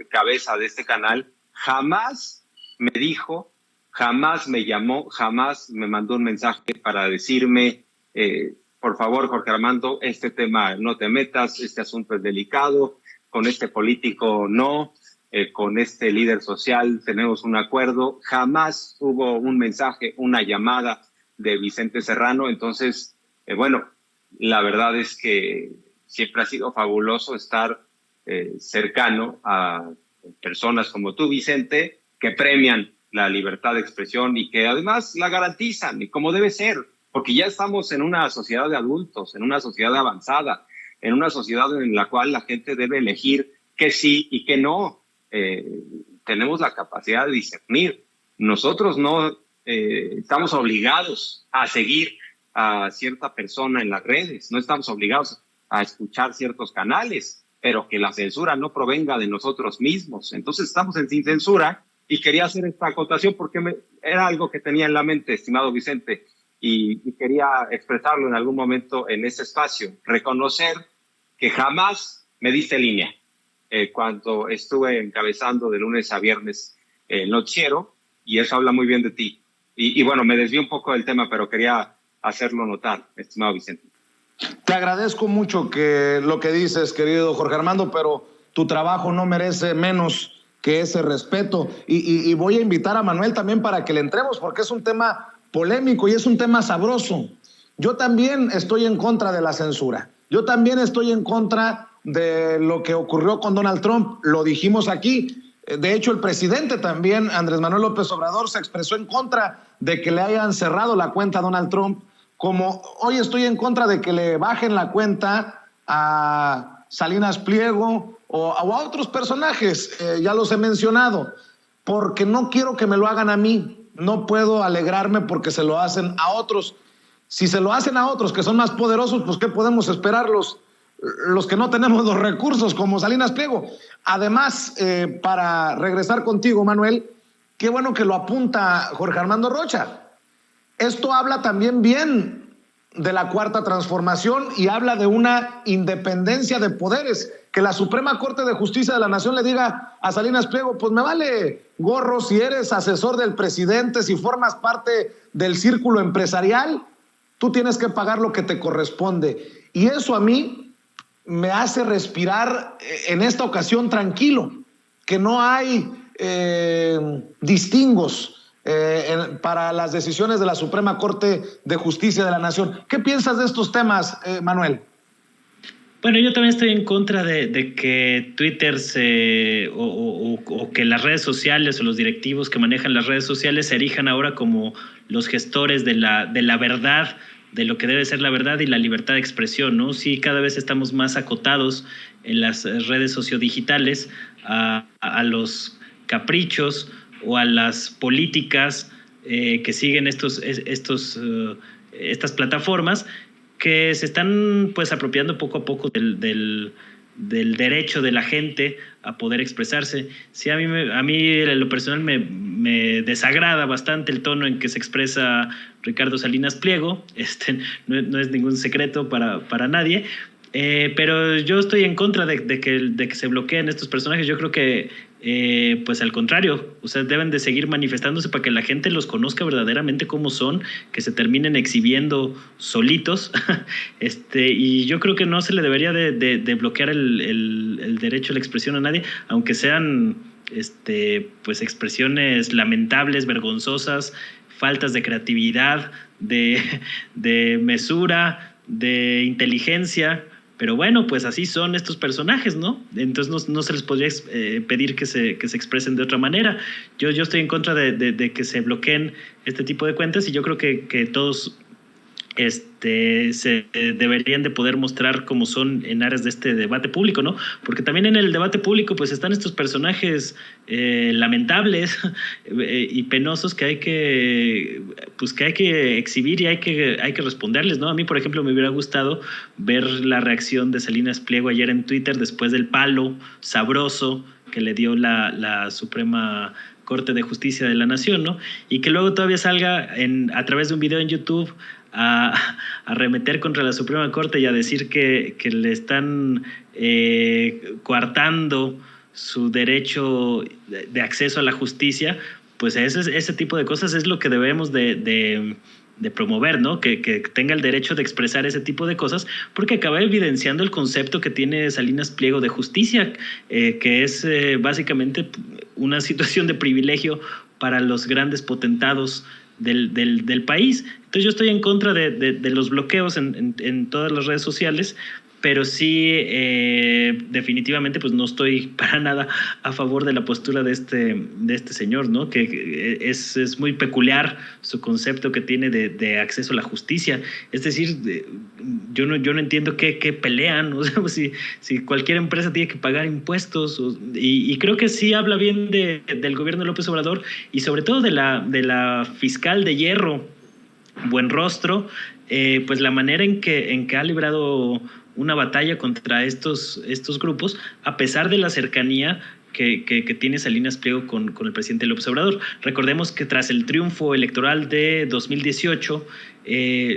Speaker 4: cabeza de este canal, jamás me dijo, jamás me llamó, jamás me mandó un mensaje para decirme, por favor, Jorge Armando, este tema no te metas, este asunto es delicado, con este político no, con este líder social tenemos un acuerdo. Jamás hubo un mensaje, una llamada de Vicente Serrano. Entonces, bueno, la verdad es que siempre ha sido fabuloso estar cercano a personas como tú, Vicente, que premian la libertad de expresión y que además la garantizan, y como debe ser, porque ya estamos en una sociedad de adultos, en una sociedad avanzada, en una sociedad en la cual la gente debe elegir que sí y que no. Tenemos la capacidad de discernir. Nosotros no estamos obligados a seguir a cierta persona en las redes, no estamos obligados a escuchar ciertos canales, pero que la censura no provenga de nosotros mismos. Entonces estamos en Sin Censura y quería hacer esta acotación porque era algo que tenía en la mente, estimado Vicente, y quería expresarlo en algún momento en ese espacio. Reconocer que jamás me diste línea cuando estuve encabezando de lunes a viernes el noticiero, y eso habla muy bien de ti. Y bueno, me desvío un poco del tema, pero quería hacerlo notar, estimado Vicente.
Speaker 1: Te agradezco mucho lo que dices, querido Jorge Armando, pero tu trabajo no merece menos que ese respeto. Y voy a invitar a Manuel también para que le entremos, porque es un tema polémico y es un tema sabroso. Yo también estoy en contra de la censura. Yo también estoy en contra de lo que ocurrió con Donald Trump. Lo dijimos aquí. De hecho, el presidente también, Andrés Manuel López Obrador, se expresó en contra de que le hayan cerrado la cuenta a Donald Trump, como hoy estoy en contra de que le bajen la cuenta a Salinas Pliego o a otros personajes, ya los he mencionado, porque no quiero que me lo hagan a mí. No puedo alegrarme porque se lo hacen a otros. Si se lo hacen a otros que son más poderosos, pues ¿qué podemos esperar los que no tenemos los recursos, como Salinas Pliego? Además, para regresar contigo, Manuel, qué bueno que lo apunta Jorge Armando Rocha. Esto habla también bien de la Cuarta Transformación y habla de una independencia de poderes. Que la Suprema Corte de Justicia de la Nación le diga a Salinas Pliego, pues me vale gorro si eres asesor del presidente, si formas parte del círculo empresarial, tú tienes que pagar lo que te corresponde. Y eso a mí me hace respirar en esta ocasión tranquilo, que no hay distingos para las decisiones de la Suprema Corte de Justicia de la Nación. ¿Qué piensas de estos temas, Manuel?
Speaker 3: Bueno, yo también estoy en contra de que Twitter o que las redes sociales o los directivos que manejan las redes sociales se erijan ahora como los gestores de la verdad, de lo que debe ser la verdad y la libertad de expresión, ¿no? Sí, cada vez estamos más acotados en las redes sociodigitales a los caprichos o a las políticas que siguen estos estas plataformas que se están pues apropiando poco a poco del derecho de la gente a poder expresarse. Sí, a mí en lo personal me desagrada bastante el tono en que se expresa Ricardo Salinas Pliego. No es ningún secreto para nadie. Pero yo estoy en contra de que se bloqueen estos personajes. Yo creo que, pues al contrario, o sea, deben de seguir manifestándose para que la gente los conozca verdaderamente cómo son, que se terminen exhibiendo solitos. Y yo creo que no se le debería de bloquear el derecho a la expresión a nadie, aunque sean pues expresiones lamentables, vergonzosas, faltas de creatividad, de mesura, de inteligencia. Pero bueno, pues así son estos personajes, ¿no? Entonces no se les podría pedir que se expresen de otra manera. Yo estoy en contra de que se bloqueen este tipo de cuentas, y yo creo que todos se deberían de poder mostrar como son en áreas de este debate público, ¿no? Porque también en el debate público pues están estos personajes lamentables y penosos que hay que exhibir y hay que responderles, ¿no? A mí, por ejemplo, me hubiera gustado ver la reacción de Salinas Pliego ayer en Twitter después del palo sabroso que le dio la Suprema Corte de Justicia de la Nación, ¿no? Y que luego todavía salga a través de un video en YouTube a arremeter contra la Suprema Corte y a decir que le están coartando su derecho de acceso a la justicia. Pues ese tipo de cosas es lo que debemos de promover, ¿no? Que tenga el derecho de expresar ese tipo de cosas, porque acaba evidenciando el concepto que tiene Salinas Pliego de justicia, que es básicamente una situación de privilegio para los grandes potentados del país. Entonces yo estoy en contra de los bloqueos en todas las redes sociales, pero sí definitivamente pues no estoy para nada a favor de la postura de este señor, ¿no? Que es muy peculiar su concepto que tiene de acceso a la justicia. Es decir, yo no entiendo qué pelean, o sea, si cualquier empresa tiene que pagar impuestos, y creo que sí habla bien del gobierno de López Obrador, y sobre todo de la fiscal de hierro, Buenrostro, pues la manera en que ha librado una batalla contra estos grupos, a pesar de la cercanía que tiene Salinas Pliego con el presidente López Obrador. Recordemos que tras el triunfo electoral de 2018,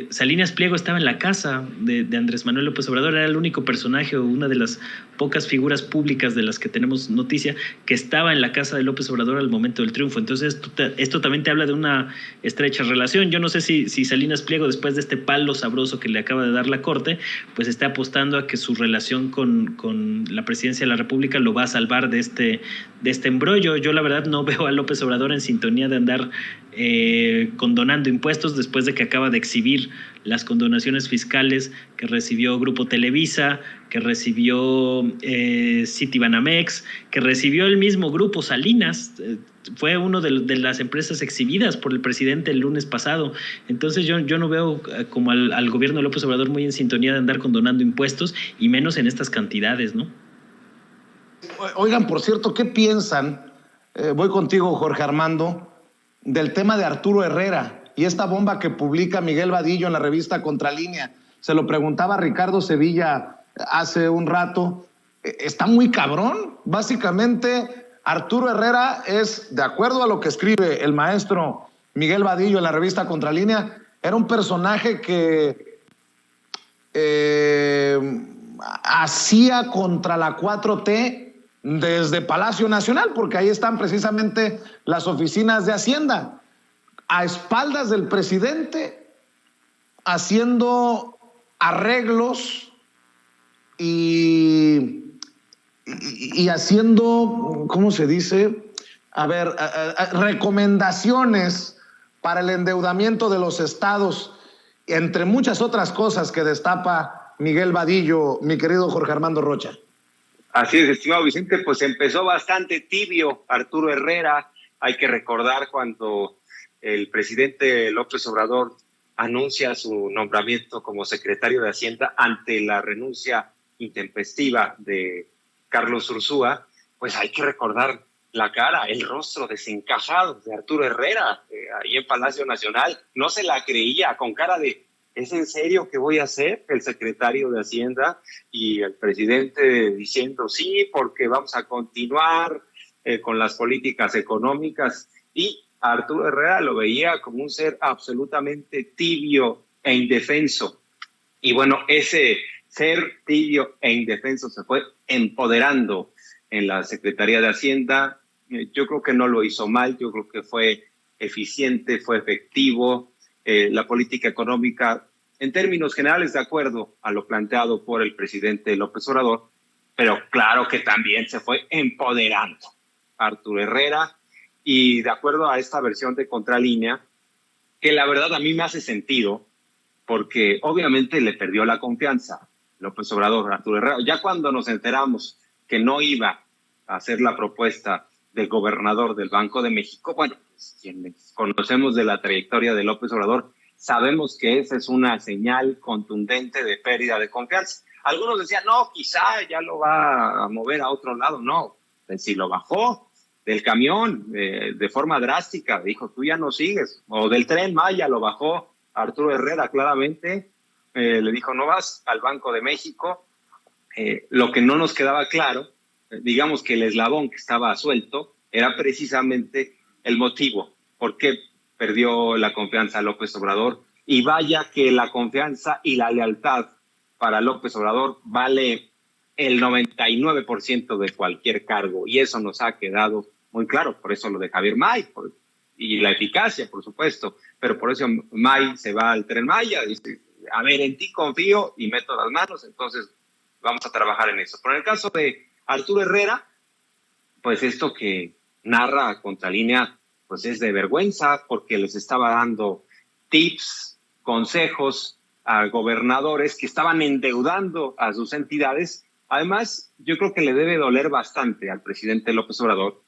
Speaker 3: Salinas Pliego estaba en la casa de Andrés Manuel López Obrador. Era el único personaje o una de las pocas figuras públicas de las que tenemos noticia que estaba en la casa de López Obrador al momento del triunfo. Entonces esto también te habla de una estrecha relación. Yo no sé si Salinas Pliego, después de este palo sabroso que le acaba de dar la Corte, pues está apostando a que su relación con la presidencia de la República lo va a salvar de este embrollo. Yo la verdad no veo a López Obrador en sintonía de andar condonando impuestos después de que acaba de exhibir las condonaciones fiscales que recibió Grupo Televisa, que recibió Citibanamex, que recibió el mismo Grupo Salinas. Fue uno de las empresas exhibidas por el presidente el lunes pasado. Entonces yo no veo como al gobierno de López Obrador muy en sintonía de andar condonando impuestos, y menos en estas cantidades, ¿no?
Speaker 1: Oigan, por cierto, ¿qué piensan? Voy contigo, Jorge Armando, del tema de Arturo Herrera y esta bomba que publica Miguel Vadillo en la revista Contralínea. Se lo preguntaba a Ricardo Sevilla hace un rato. Está muy cabrón. Básicamente, Arturo Herrera es, de acuerdo a lo que escribe el maestro Miguel Vadillo en la revista Contralínea, era un personaje que hacía contra la 4T desde Palacio Nacional, porque ahí están precisamente las oficinas de Hacienda, a espaldas del presidente, haciendo arreglos y haciendo, ¿cómo se dice? Recomendaciones para el endeudamiento de los estados, entre muchas otras cosas que destapa Miguel Vadillo, mi querido Jorge Armando Rocha.
Speaker 4: Así es, estimado Vicente, pues empezó bastante tibio Arturo Herrera. Hay que recordar cuando el presidente López Obrador anuncia su nombramiento como secretario de Hacienda ante la renuncia intempestiva de Carlos Ursúa, pues hay que recordar la cara, el rostro desencajado de Arturo Herrera ahí en Palacio Nacional. No se la creía, con cara de ¿es en serio que voy a ser el secretario de Hacienda? Y el presidente diciendo sí, porque vamos a continuar con las políticas económicas. Y Arturo Herrera lo veía como un ser absolutamente tibio e indefenso. Y bueno, ese ser tibio e indefenso se fue empoderando en la Secretaría de Hacienda. Yo creo que no lo hizo mal, yo creo que fue eficiente, fue efectivo. La política económica, en términos generales, de acuerdo a lo planteado por el presidente López Obrador, pero claro que también se fue empoderando Arturo Herrera, y de acuerdo a esta versión de Contralínea, que la verdad a mí me hace sentido, porque obviamente le perdió la confianza López Obrador, Arturo Herrera. Ya cuando nos enteramos que no iba a hacer la propuesta del gobernador del Banco de México, bueno, pues, quienes conocemos de la trayectoria de López Obrador, sabemos que esa es una señal contundente de pérdida de confianza. Algunos decían, no, quizá ya lo va a mover a otro lado. No, si lo bajó del camión de forma drástica, dijo, tú ya no sigues. O del Tren Maya lo bajó Arturo Herrera claramente, le dijo, no vas al Banco de México. Lo que no nos quedaba claro, digamos que el eslabón que estaba suelto, era precisamente el motivo por qué perdió la confianza López Obrador. Y vaya que la confianza y la lealtad para López Obrador vale el 99% de cualquier cargo, y eso nos ha quedado muy claro. Por eso lo de Javier May, y la eficacia, por supuesto, pero por eso May se va al Tren Maya, dice, a ver, en ti confío y meto las manos, entonces vamos a trabajar en eso. Pero en el caso de Arturo Herrera, pues esto que narra Contralínea, pues es de vergüenza, porque les estaba dando tips, consejos a gobernadores que estaban endeudando a sus entidades. Además, yo creo que le debe doler bastante al presidente López Obrador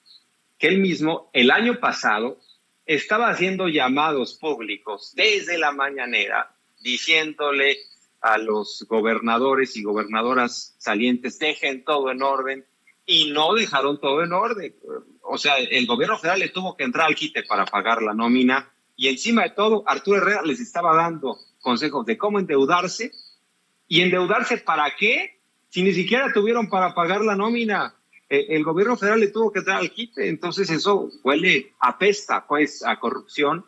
Speaker 4: que él mismo el año pasado estaba haciendo llamados públicos desde la mañanera diciéndole a los gobernadores y gobernadoras salientes, dejen todo en orden, y no dejaron todo en orden. O sea, el gobierno federal le tuvo que entrar al quite para pagar la nómina, y encima de todo, Arturo Herrera les estaba dando consejos de cómo endeudarse. ¿Y endeudarse para qué? Si ni siquiera tuvieron para pagar la nómina. El gobierno federal le tuvo que entrar al quite, entonces eso huele, apesta pues a corrupción,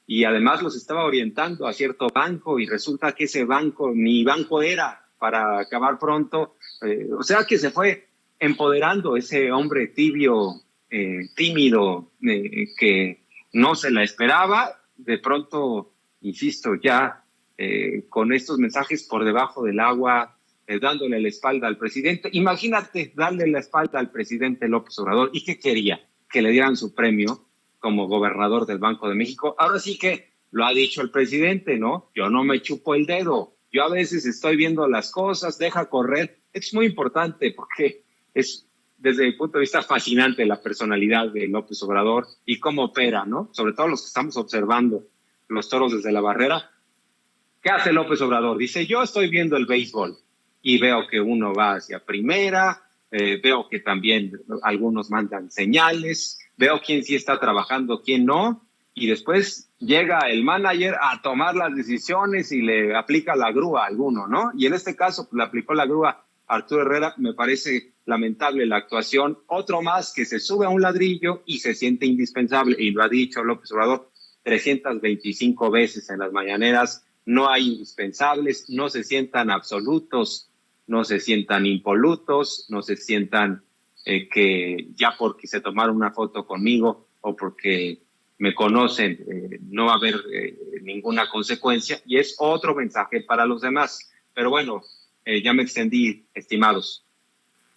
Speaker 4: y además los estaba orientando a cierto banco, y resulta que ese banco ni banco era, para acabar pronto. O sea que se fue empoderando ese hombre tibio, tímido, que no se la esperaba. De pronto, insisto, ya con estos mensajes por debajo del agua, dándole la espalda al presidente. Imagínate darle la espalda al presidente López Obrador. ¿Y qué quería? Que le dieran su premio como gobernador del Banco de México. Ahora sí que lo ha dicho el presidente, ¿no? Yo no me chupo el dedo. Yo a veces estoy viendo las cosas, deja correr. Es muy importante porque es, desde mi punto de vista, fascinante la personalidad de López Obrador y cómo opera, ¿no? Sobre todo los que estamos observando los toros desde la barrera. ¿Qué hace López Obrador? Dice, yo estoy viendo el béisbol y veo que uno va hacia primera, veo que también algunos mandan señales, veo quién sí está trabajando, quién no, y después llega el manager a tomar las decisiones y le aplica la grúa a alguno, ¿no? Y en este caso le aplicó la grúa a Arturo Herrera. Me parece lamentable la actuación. Otro más que se sube a un ladrillo y se siente indispensable, y lo ha dicho López Obrador 325 veces en las mañaneras. No hay indispensables, no se sientan absolutos, no se sientan impolutos, no se sientan que ya porque se tomaron una foto conmigo o porque me conocen no va a haber ninguna consecuencia, y es otro mensaje para los demás. Pero bueno, ya me extendí, estimados.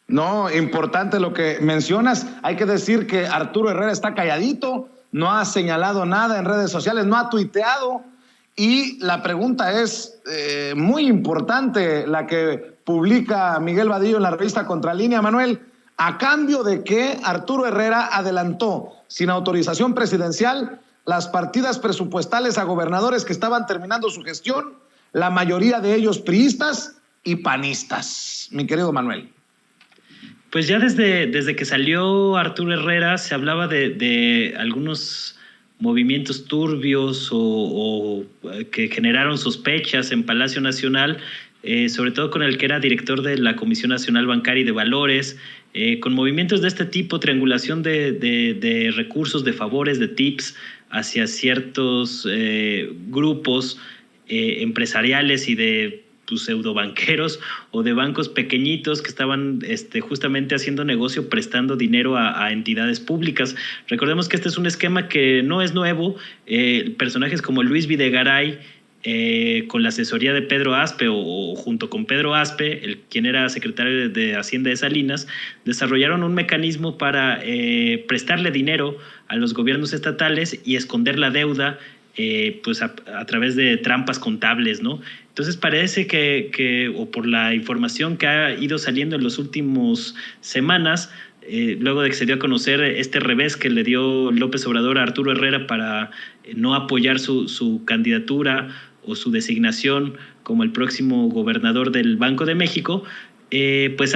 Speaker 1: No, importante lo que mencionas. Hay que decir que Arturo Herrera está calladito, no ha señalado nada en redes sociales, no ha tuiteado. Y la pregunta es muy importante, la que publica Miguel Vadillo en la revista Contralínea, Manuel. ¿A cambio de qué Arturo Herrera adelantó, sin autorización presidencial, las partidas presupuestales a gobernadores que estaban terminando su gestión, la mayoría de ellos priistas y panistas? Mi querido Manuel.
Speaker 3: Pues ya desde que salió Arturo Herrera se hablaba de algunos movimientos turbios o que generaron sospechas en Palacio Nacional, sobre todo con el que era director de la Comisión Nacional Bancaria y de Valores, con movimientos de este tipo, triangulación de recursos, de favores, de tips hacia ciertos grupos empresariales y de pseudobanqueros o de bancos pequeñitos que estaban justamente haciendo negocio prestando dinero a entidades públicas. Recordemos que este es un esquema que no es nuevo. Personajes como Luis Videgaray, con la asesoría de Pedro Aspe o junto con Pedro Aspe, quien era secretario de Hacienda de Salinas, desarrollaron un mecanismo para prestarle dinero a los gobiernos estatales y esconder la deuda pues a través de trampas contables, ¿no? Entonces parece que o por la información que ha ido saliendo en las últimas semanas, luego de que se dio a conocer este revés que le dio López Obrador a Arturo Herrera para no apoyar su candidatura o su designación como el próximo gobernador del Banco de México, pues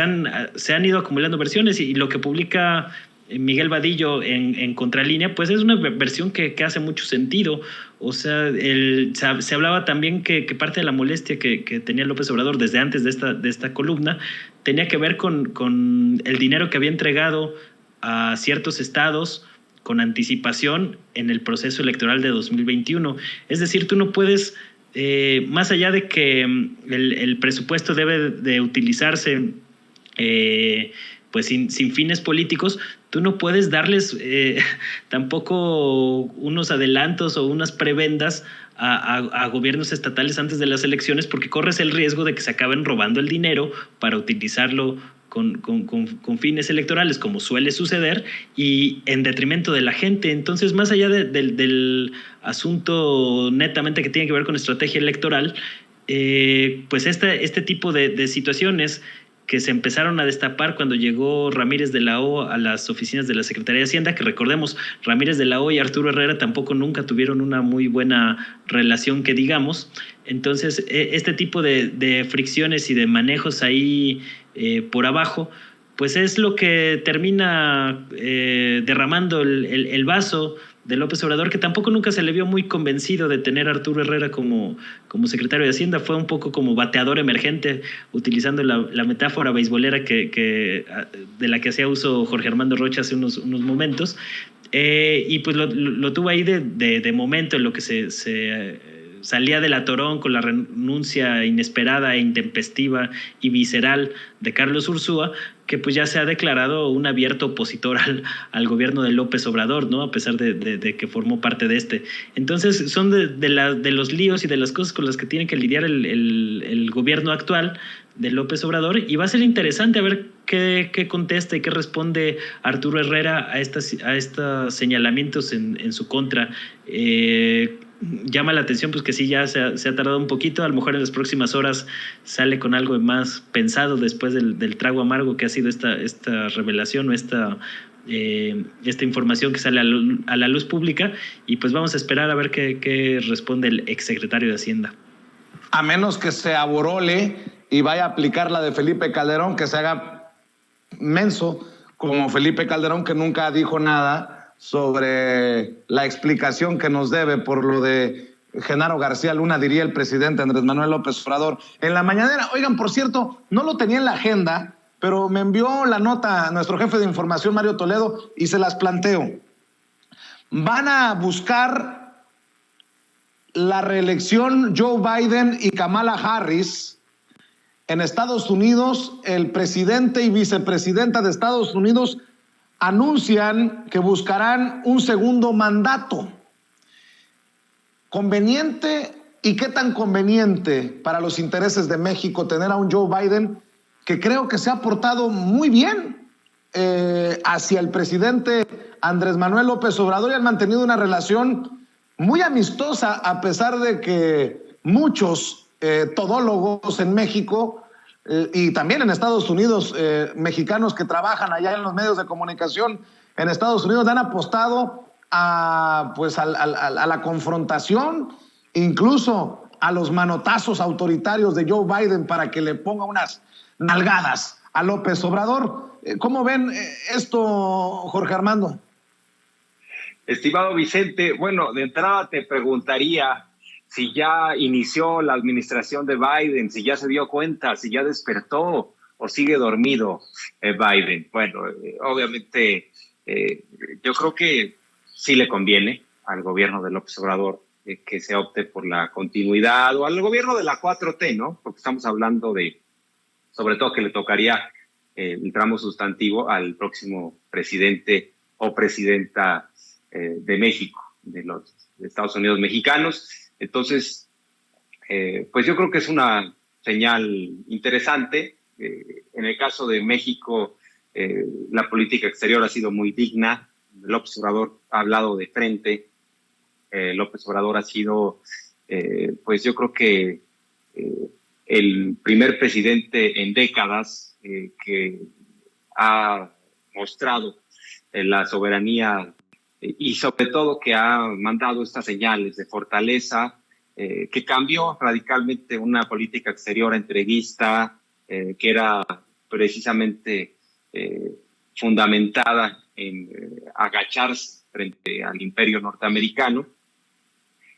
Speaker 3: se han ido acumulando versiones y lo que publica Miguel Vadillo en Contralínea, pues es una versión que hace mucho sentido. O sea, se hablaba también que parte de la molestia que tenía López Obrador desde antes de esta columna tenía que ver con el dinero que había entregado a ciertos estados con anticipación en el proceso electoral de 2021. Es decir, tú no puedes, más allá de que el presupuesto debe de utilizarse pues sin fines políticos, tú no puedes darles tampoco unos adelantos o unas prebendas a gobiernos estatales antes de las elecciones, porque corres el riesgo de que se acaben robando el dinero para utilizarlo con fines electorales, como suele suceder, y en detrimento de la gente. Entonces, más allá del asunto netamente que tiene que ver con estrategia electoral, pues este tipo de situaciones que se empezaron a destapar cuando llegó Ramírez de la O a las oficinas de la Secretaría de Hacienda, que recordemos, Ramírez de la O y Arturo Herrera tampoco nunca tuvieron una muy buena relación, que digamos. Entonces, este tipo de fricciones y de manejos ahí por abajo, pues es lo que termina derramando el vaso de López Obrador, que tampoco nunca se le vio muy convencido de tener a Arturo Herrera como secretario de Hacienda. Fue un poco como bateador emergente, utilizando la metáfora beisbolera de la que hacía uso Jorge Armando Rocha hace unos momentos. Y pues lo tuvo ahí de momento, en lo que se salía del atorón con la renuncia inesperada e intempestiva y visceral de Carlos Ursúa, que pues ya se ha declarado un abierto opositor al gobierno de López Obrador, ¿no? A pesar de que formó parte de este. Entonces son de los líos y de las cosas con las que tiene que lidiar el gobierno actual de López Obrador, y va a ser interesante a ver qué contesta y qué responde Arturo Herrera a estos señalamientos en su contra. Llama la atención pues que sí, ya se ha tardado un poquito. A lo mejor en las próximas horas sale con algo más pensado después del trago amargo que ha sido esta revelación o esta información que sale a la luz pública, y pues vamos a esperar a ver qué responde el exsecretario de Hacienda.
Speaker 1: A menos que se aborole y vaya a aplicar la de Felipe Calderón, que se haga menso como Felipe Calderón, que nunca dijo nada sobre la explicación que nos debe por lo de Genaro García Luna, diría el presidente Andrés Manuel López Obrador en la mañanera. Oigan, por cierto, no lo tenía en la agenda, pero me envió la nota nuestro jefe de información, Mario Toledo, y se las planteo. Van a buscar la reelección Joe Biden y Kamala Harris en Estados Unidos. El presidente y vicepresidenta de Estados Unidos anuncian que buscarán un segundo mandato. ¿Conveniente? ¿Y qué tan conveniente para los intereses de México tener a un Joe Biden que creo que se ha portado muy bien hacia el presidente Andrés Manuel López Obrador, y han mantenido una relación muy amistosa, a pesar de que muchos todólogos en México y también en Estados Unidos, mexicanos que trabajan allá en los medios de comunicación en Estados Unidos, han apostado a la confrontación, incluso a los manotazos autoritarios de Joe Biden para que le ponga unas nalgadas a López Obrador. ¿Cómo ven esto, Jorge Armando?
Speaker 4: Estimado Vicente, bueno, de entrada te preguntaría si ya inició la administración de Biden, si ya se dio cuenta, si ya despertó o sigue dormido Biden. Bueno, obviamente yo creo que sí le conviene al gobierno de López Obrador que se opte por la continuidad, o al gobierno de la 4T, ¿no? Porque estamos hablando de, sobre todo, que le tocaría el tramo sustantivo al próximo presidente o presidenta de México, de los Estados Unidos mexicanos. Entonces, pues yo creo que es una señal interesante. En el caso de México, la política exterior ha sido muy digna. López Obrador ha hablado de frente. López Obrador ha sido, pues yo creo que el primer presidente en décadas que ha mostrado la soberanía y sobre todo que ha mandado estas señales de fortaleza, que cambió radicalmente una política exterior entreguista, que era precisamente fundamentada en agacharse frente al imperio norteamericano.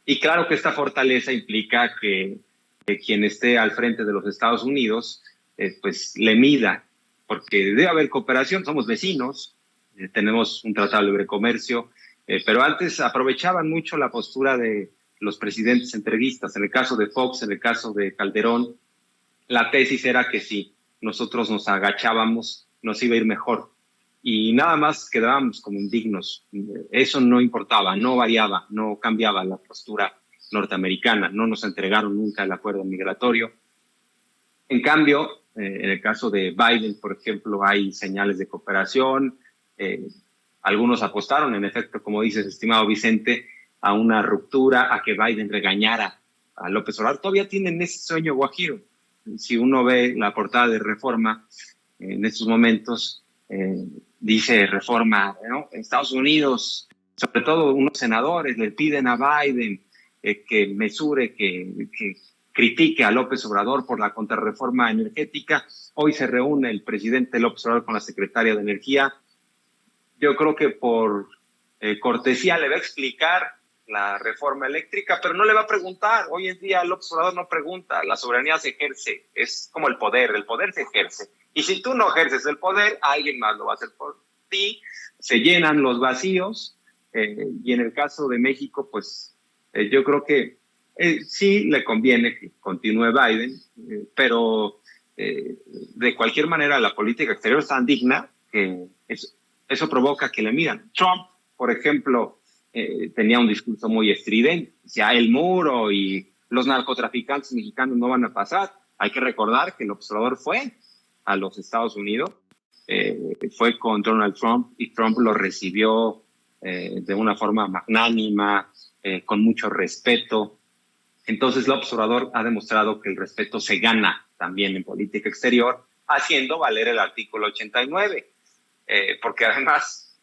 Speaker 4: Y claro que esta fortaleza implica que quien esté al frente de los Estados Unidos pues le mida, porque debe haber cooperación, somos vecinos, tenemos un tratado de libre comercio, pero antes aprovechaban mucho la postura de los presidentes entreguistas. En el caso de Fox, en el caso de Calderón, la tesis era que si nosotros nos agachábamos, nos iba a ir mejor. Y nada más quedábamos como indignos. Eso no importaba, no variaba, no cambiaba la postura norteamericana. No nos entregaron nunca el acuerdo migratorio. En cambio, en el caso de Biden, por ejemplo, hay señales de cooperación. Algunos apostaron, en efecto, como dices, estimado Vicente, a una ruptura, a que Biden regañara a López Obrador. Todavía tienen ese sueño guajiro. Si uno ve la portada de Reforma en estos momentos, dice Reforma, ¿no? Estados Unidos, sobre todo unos senadores, le piden a Biden que mesure, que critique a López Obrador por la contrarreforma energética. Hoy se reúne el presidente López Obrador con la secretaria de Energía. Yo creo que por cortesía le va a explicar la reforma eléctrica, pero no le va a preguntar. Hoy en día López Obrador no pregunta, la soberanía se ejerce, es como el poder se ejerce. Y si tú no ejerces el poder, alguien más lo va a hacer por ti, se llenan los vacíos, y en el caso de México, pues yo creo que sí le conviene que continúe Biden, pero de cualquier manera la política exterior es tan digna que eso provoca que le miran. Trump, por ejemplo, tenía un discurso muy estridente, decía el muro y los narcotraficantes mexicanos no van a pasar. Hay que recordar que el observador fue a los Estados Unidos, fue con Donald Trump y Trump lo recibió de una forma magnánima, con mucho respeto. Entonces, López Obrador ha demostrado que el respeto se gana también en política exterior, haciendo valer el artículo 89, porque además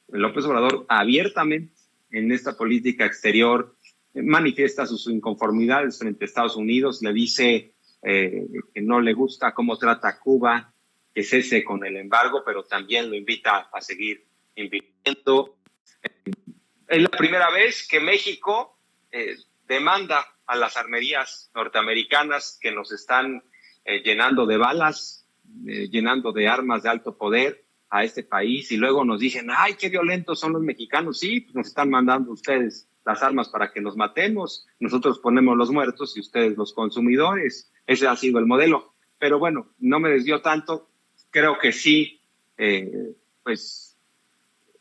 Speaker 4: López Obrador abiertamente en esta política exterior manifiesta sus inconformidades frente a Estados Unidos, le dice que no le gusta cómo trata a Cuba, que cese con el embargo, pero también lo invita a seguir invirtiendo. Es la primera vez que México demanda a las armerías norteamericanas que nos están llenando de balas, llenando de armas de alto poder a este país, y luego nos dicen, ay, qué violentos son los mexicanos. Sí, pues nos están mandando ustedes las armas para que nos matemos, nosotros ponemos los muertos y ustedes los consumidores. Ese ha sido el modelo. Pero bueno, no me desvío tanto. Creo que sí, pues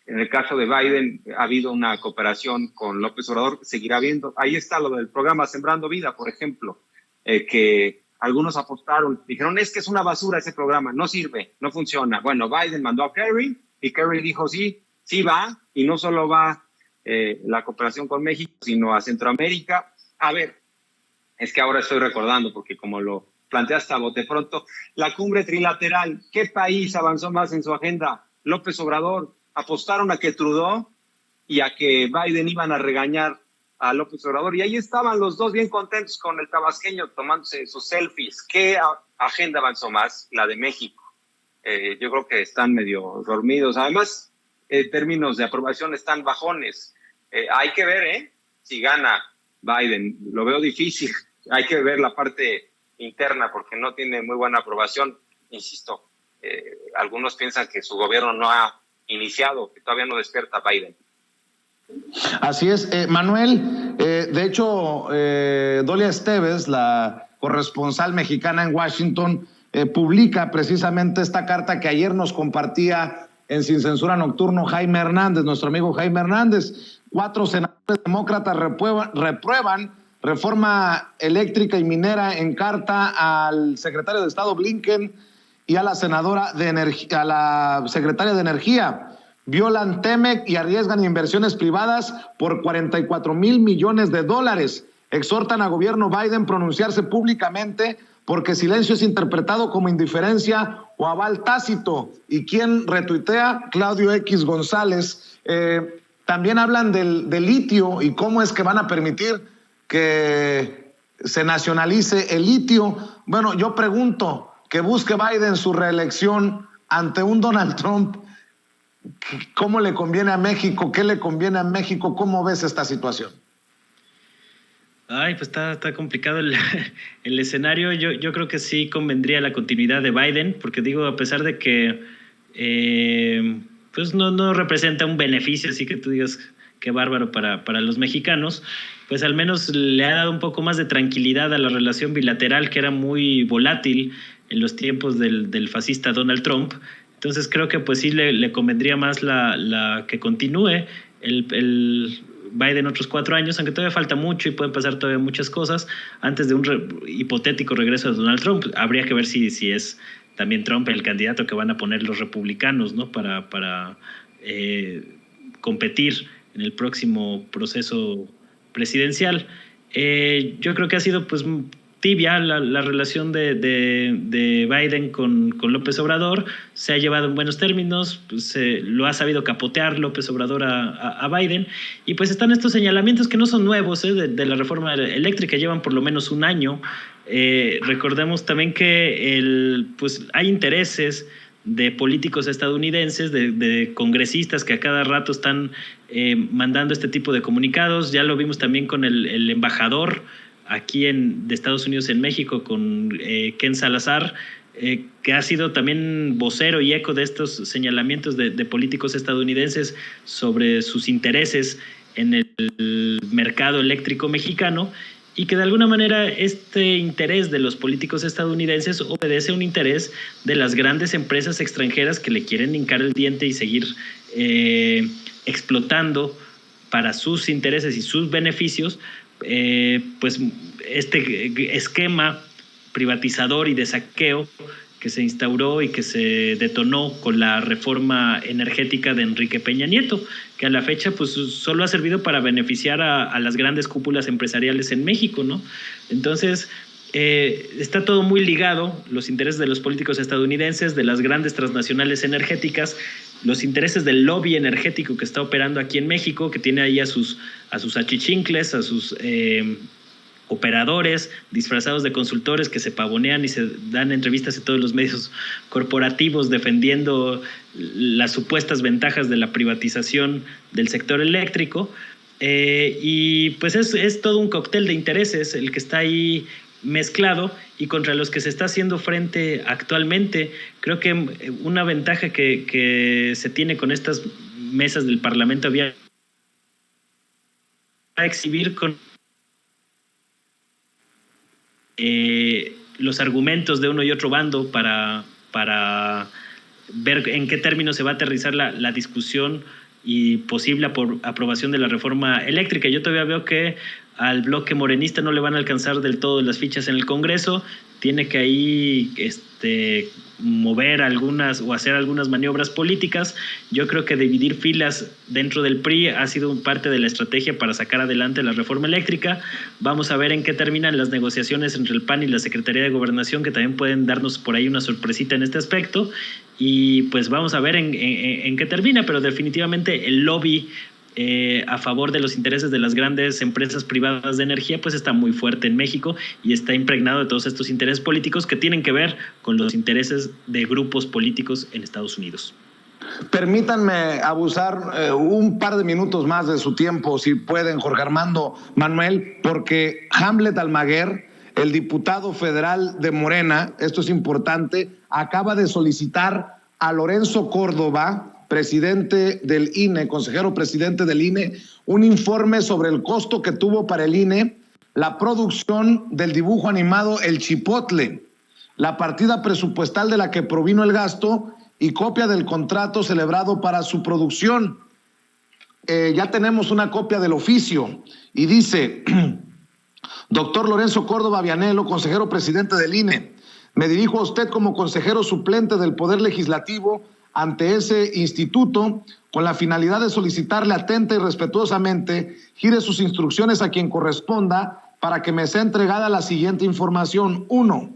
Speaker 4: en el caso de Biden ha habido una cooperación con López Obrador, seguirá habiendo. Ahí está lo del programa Sembrando Vida, por ejemplo, que algunos apostaron, dijeron, es que es una basura ese programa, no sirve, no funciona. Bueno, Biden mandó a Kerry y Kerry dijo, sí, sí va, y no solo va la cooperación con México, sino a Centroamérica. A ver, es que ahora estoy recordando, porque como lo planteaste a bote pronto, la cumbre trilateral, ¿qué país avanzó más en su agenda? López Obrador. Apostaron a que Trudeau y a que Biden iban a regañar a López Obrador, y ahí estaban los dos bien contentos con el tabasqueño tomándose sus selfies. ¿Qué agenda avanzó más? La de México. Yo creo que están medio dormidos. Además, términos de aprobación están bajones. Hay que ver si gana Biden. Lo veo difícil. Hay que ver la parte interna porque no tiene muy buena aprobación. Insisto, algunos piensan que su gobierno no ha iniciado, que todavía no despierta Biden.
Speaker 1: Así es. Manuel, de hecho, Dolia Esteves, la corresponsal mexicana en Washington, publica precisamente esta carta que ayer nos compartía en Sin Censura Nocturno Jaime Hernández, nuestro amigo Jaime Hernández. 4 senadores demócratas reprueban reforma eléctrica y minera en carta al secretario de Estado Blinken y a la senadora de Energía, a la secretaria de Energía. Violan TEMEC y arriesgan inversiones privadas por $44 mil millones. Exhortan a gobierno Biden pronunciarse públicamente porque silencio es interpretado como indiferencia o aval tácito. ¿Y quién retuitea? Claudio X González. También hablan del litio y cómo es que van a permitir que se nacionalice el litio. Bueno, yo pregunto, que busque Biden su reelección ante un Donald Trump, ¿cómo le conviene a México? ¿Qué le conviene a México? ¿Cómo ves esta situación?
Speaker 3: Ay, pues está complicado el escenario. Yo creo que sí convendría la continuidad de Biden, porque digo, a pesar de que pues no representa un beneficio, así que tú digas qué bárbaro para los mexicanos, pues al menos le ha dado un poco más de tranquilidad a la relación bilateral, que era muy volátil en los tiempos del fascista Donald Trump. Entonces creo que pues sí le convendría más la que continúe el Biden otros 4 años, aunque todavía falta mucho y pueden pasar todavía muchas cosas antes de un hipotético regreso de Donald Trump. Habría que ver si es también Trump el candidato que van a poner los republicanos, ¿no? para competir en el próximo proceso presidencial. Yo creo que ha sido pues tibia la relación de Biden con López Obrador. Se ha llevado en buenos términos, pues, lo ha sabido capotear López Obrador a Biden, y pues están estos señalamientos que no son nuevos de la reforma eléctrica, llevan por lo menos un año. Recordemos también que pues hay intereses de políticos estadounidenses, de congresistas que a cada rato están mandando este tipo de comunicados. Ya lo vimos también con el embajador aquí de Estados Unidos en México, con Ken Salazar, que ha sido también vocero y eco de estos señalamientos de políticos estadounidenses sobre sus intereses en el mercado eléctrico mexicano, y que de alguna manera este interés de los políticos estadounidenses obedece a un interés de las grandes empresas extranjeras que le quieren hincar el diente y seguir explotando para sus intereses y sus beneficios pues este esquema privatizador y de saqueo que se instauró y que se detonó con la reforma energética de Enrique Peña Nieto, que a la fecha pues solo ha servido para beneficiar a las grandes cúpulas empresariales en México, ¿no? Entonces está todo muy ligado, los intereses de los políticos estadounidenses, de las grandes transnacionales energéticas, los intereses del lobby energético que está operando aquí en México, que tiene ahí a sus achichincles, a sus operadores disfrazados de consultores que se pavonean y se dan entrevistas en todos los medios corporativos defendiendo las supuestas ventajas de la privatización del sector eléctrico. Y pues es todo un cóctel de intereses el que está ahí mezclado y contra los que se está haciendo frente actualmente. Creo que una ventaja que se tiene con estas mesas del Parlamento abierto a exhibir con los argumentos de uno y otro bando para ver en qué términos se va a aterrizar la discusión y posible aprobación de la reforma eléctrica. Yo todavía veo que al bloque morenista no le van a alcanzar del todo las fichas en el Congreso, tiene que ahí mover algunas o hacer algunas maniobras políticas. Yo creo que dividir filas dentro del PRI ha sido parte de la estrategia para sacar adelante la reforma eléctrica. Vamos a ver en qué terminan las negociaciones entre el PAN y la Secretaría de Gobernación, que también pueden darnos por ahí una sorpresita en este aspecto, y pues vamos a ver en qué termina, pero definitivamente el lobby a favor de los intereses de las grandes empresas privadas de energía pues está muy fuerte en México y está impregnado de todos estos intereses políticos que tienen que ver con los intereses de grupos políticos en Estados Unidos.
Speaker 1: Permítanme abusar un par de minutos más de su tiempo, si pueden, Jorge Armando, Manuel, porque Hamlet Almaguer, el diputado federal de Morena, esto es importante, acaba de solicitar a Lorenzo Córdoba, presidente del INE, consejero presidente del INE, un informe sobre el costo que tuvo para el INE la producción del dibujo animado El Chipotle, la partida presupuestal de la que provino el gasto y copia del contrato celebrado para su producción. Ya tenemos una copia del oficio y dice: doctor Lorenzo Córdoba Vianello, consejero presidente del INE, me dirijo a usted como consejero suplente del Poder Legislativo ante ese instituto con la finalidad de solicitarle atenta y respetuosamente gire sus instrucciones a quien corresponda para que me sea entregada la siguiente información. 1.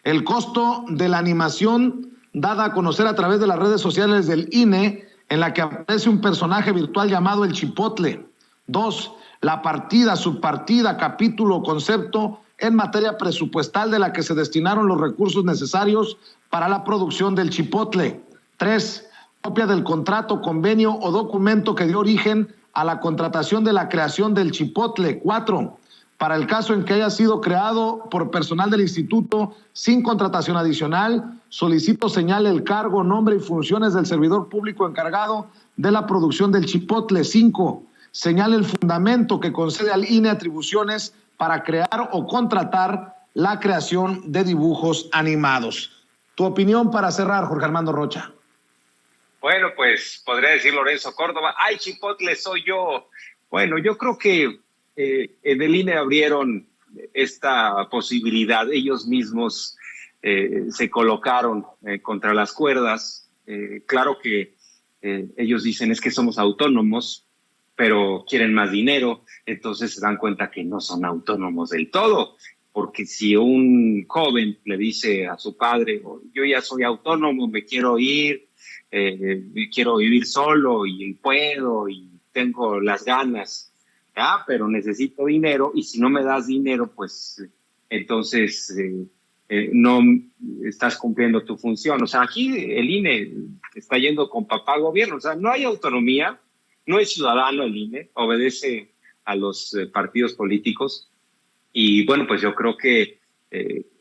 Speaker 1: El costo de la animación dada a conocer a través de las redes sociales del INE, en la que aparece un personaje virtual llamado El Chipotle. 2. La partida, subpartida, capítulo o concepto en materia presupuestal de la que se destinaron los recursos necesarios para la producción del Chipotle. 3. Copia del contrato, convenio o documento que dio origen a la contratación de la creación del Chipotle. 4. Para el caso en que haya sido creado por personal del instituto sin contratación adicional, solicito señale el cargo, nombre y funciones del servidor público encargado de la producción del Chipotle. 5. Señale el fundamento que concede al INE atribuciones para crear o contratar la creación de dibujos animados. Tu opinión para cerrar, Jorge Armando Rocha.
Speaker 4: Bueno, pues podría decir Lorenzo Córdoba, ¡ay, Chipotle, soy yo! Bueno, yo creo que en el INE abrieron esta posibilidad. Ellos mismos se colocaron contra las cuerdas. Claro que ellos dicen es que somos autónomos, pero quieren más dinero. Entonces se dan cuenta que no son autónomos del todo. Porque si un joven le dice a su padre, yo ya soy autónomo, me quiero ir, quiero vivir solo y puedo y tengo las ganas, pero necesito dinero y si no me das dinero, pues entonces no estás cumpliendo tu función. O sea, aquí el INE está yendo con papá gobierno, o sea, no hay autonomía, no es ciudadano el INE, obedece a los partidos políticos. Y bueno, pues yo creo que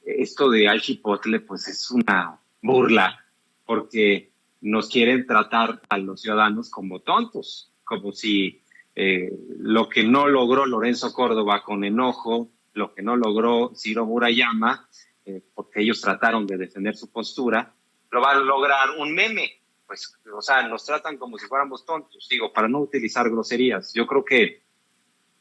Speaker 4: esto de Al Chipotle pues es una burla, porque nos quieren tratar a los ciudadanos como tontos, como si lo que no logró Lorenzo Córdoba con enojo, lo que no logró Ciro Murayama, porque ellos trataron de defender su postura, lo va a lograr un meme. Pues, o sea, nos tratan como si fuéramos tontos, digo, para no utilizar groserías. Yo creo que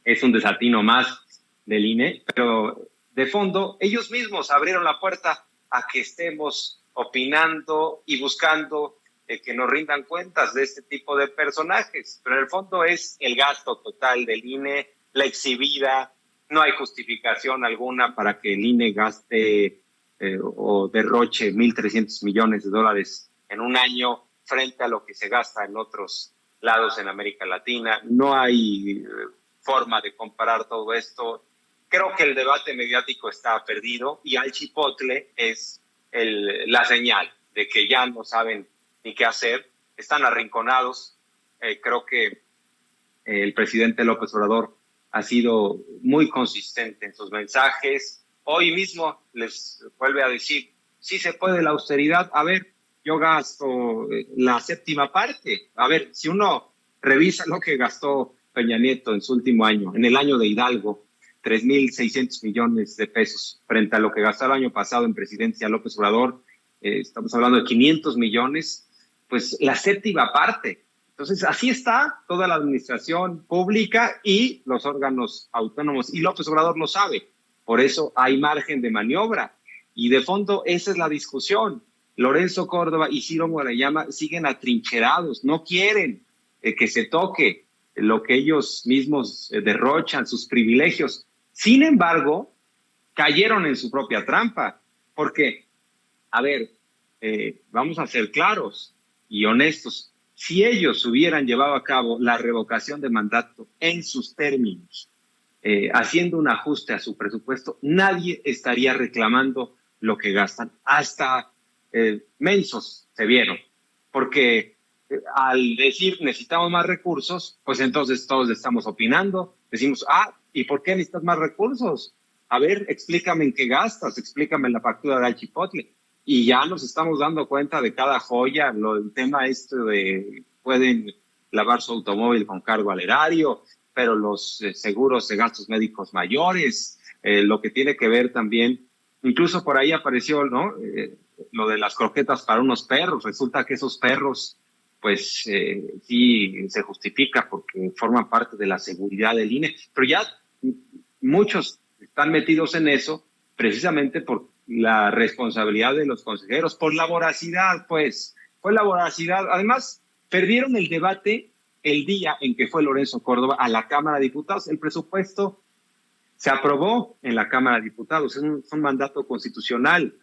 Speaker 4: es un desatino más del INE, pero de fondo ellos mismos abrieron la puerta a que estemos opinando y buscando que nos rindan cuentas de este tipo de personajes, pero en el fondo es el gasto total del INE, la exhibida, no hay justificación alguna para que el INE gaste o derroche 1.300 millones de dólares en un año frente a lo que se gasta en otros lados en América Latina. No hay forma de comparar todo esto. Creo que el debate mediático está perdido y Al Chipotle es la señal de que ya no saben ni qué hacer, están arrinconados. Creo que el presidente López Obrador ha sido muy consistente en sus mensajes. Hoy mismo les vuelve a decir, sí se puede la austeridad. A ver, yo gasto la séptima parte. A ver, si uno revisa lo que gastó Peña Nieto en su último año, en el año de Hidalgo, 3.600 millones de pesos frente a lo que gastó el año pasado en presidencia López Obrador, estamos hablando de 500 millones, pues la séptima parte. Entonces, así está toda la administración pública y los órganos autónomos, y López Obrador lo sabe. Por eso hay margen de maniobra. Y de fondo, esa es la discusión. Lorenzo Córdoba y Ciro Murayama siguen atrincherados, no quieren que se toque lo que ellos mismos derrochan, sus privilegios. Sin embargo, cayeron en su propia trampa, porque, a ver, vamos a ser claros y honestos, si ellos hubieran llevado a cabo la revocación de mandato en sus términos, haciendo un ajuste a su presupuesto, nadie estaría reclamando lo que gastan. Hasta mensos se vieron, porque al decir necesitamos más recursos, pues entonces todos estamos opinando, decimos, ¿y por qué necesitas más recursos? A ver, explícame en qué gastas, explícame en la factura del Chipotle. Y ya nos estamos dando cuenta de cada joya, el tema de pueden lavar su automóvil con cargo al erario, pero los seguros de gastos médicos mayores, lo que tiene que ver también, incluso por ahí apareció, ¿no? Lo de las croquetas para unos perros. Resulta que esos perros, pues sí se justifica porque forman parte de la seguridad del INE, pero ya muchos están metidos en eso precisamente por la responsabilidad de los consejeros, por la voracidad, pues, fue la voracidad. Además, perdieron el debate el día en que fue Lorenzo Córdoba a la Cámara de Diputados. El presupuesto se aprobó en la Cámara de Diputados, es un mandato constitucional.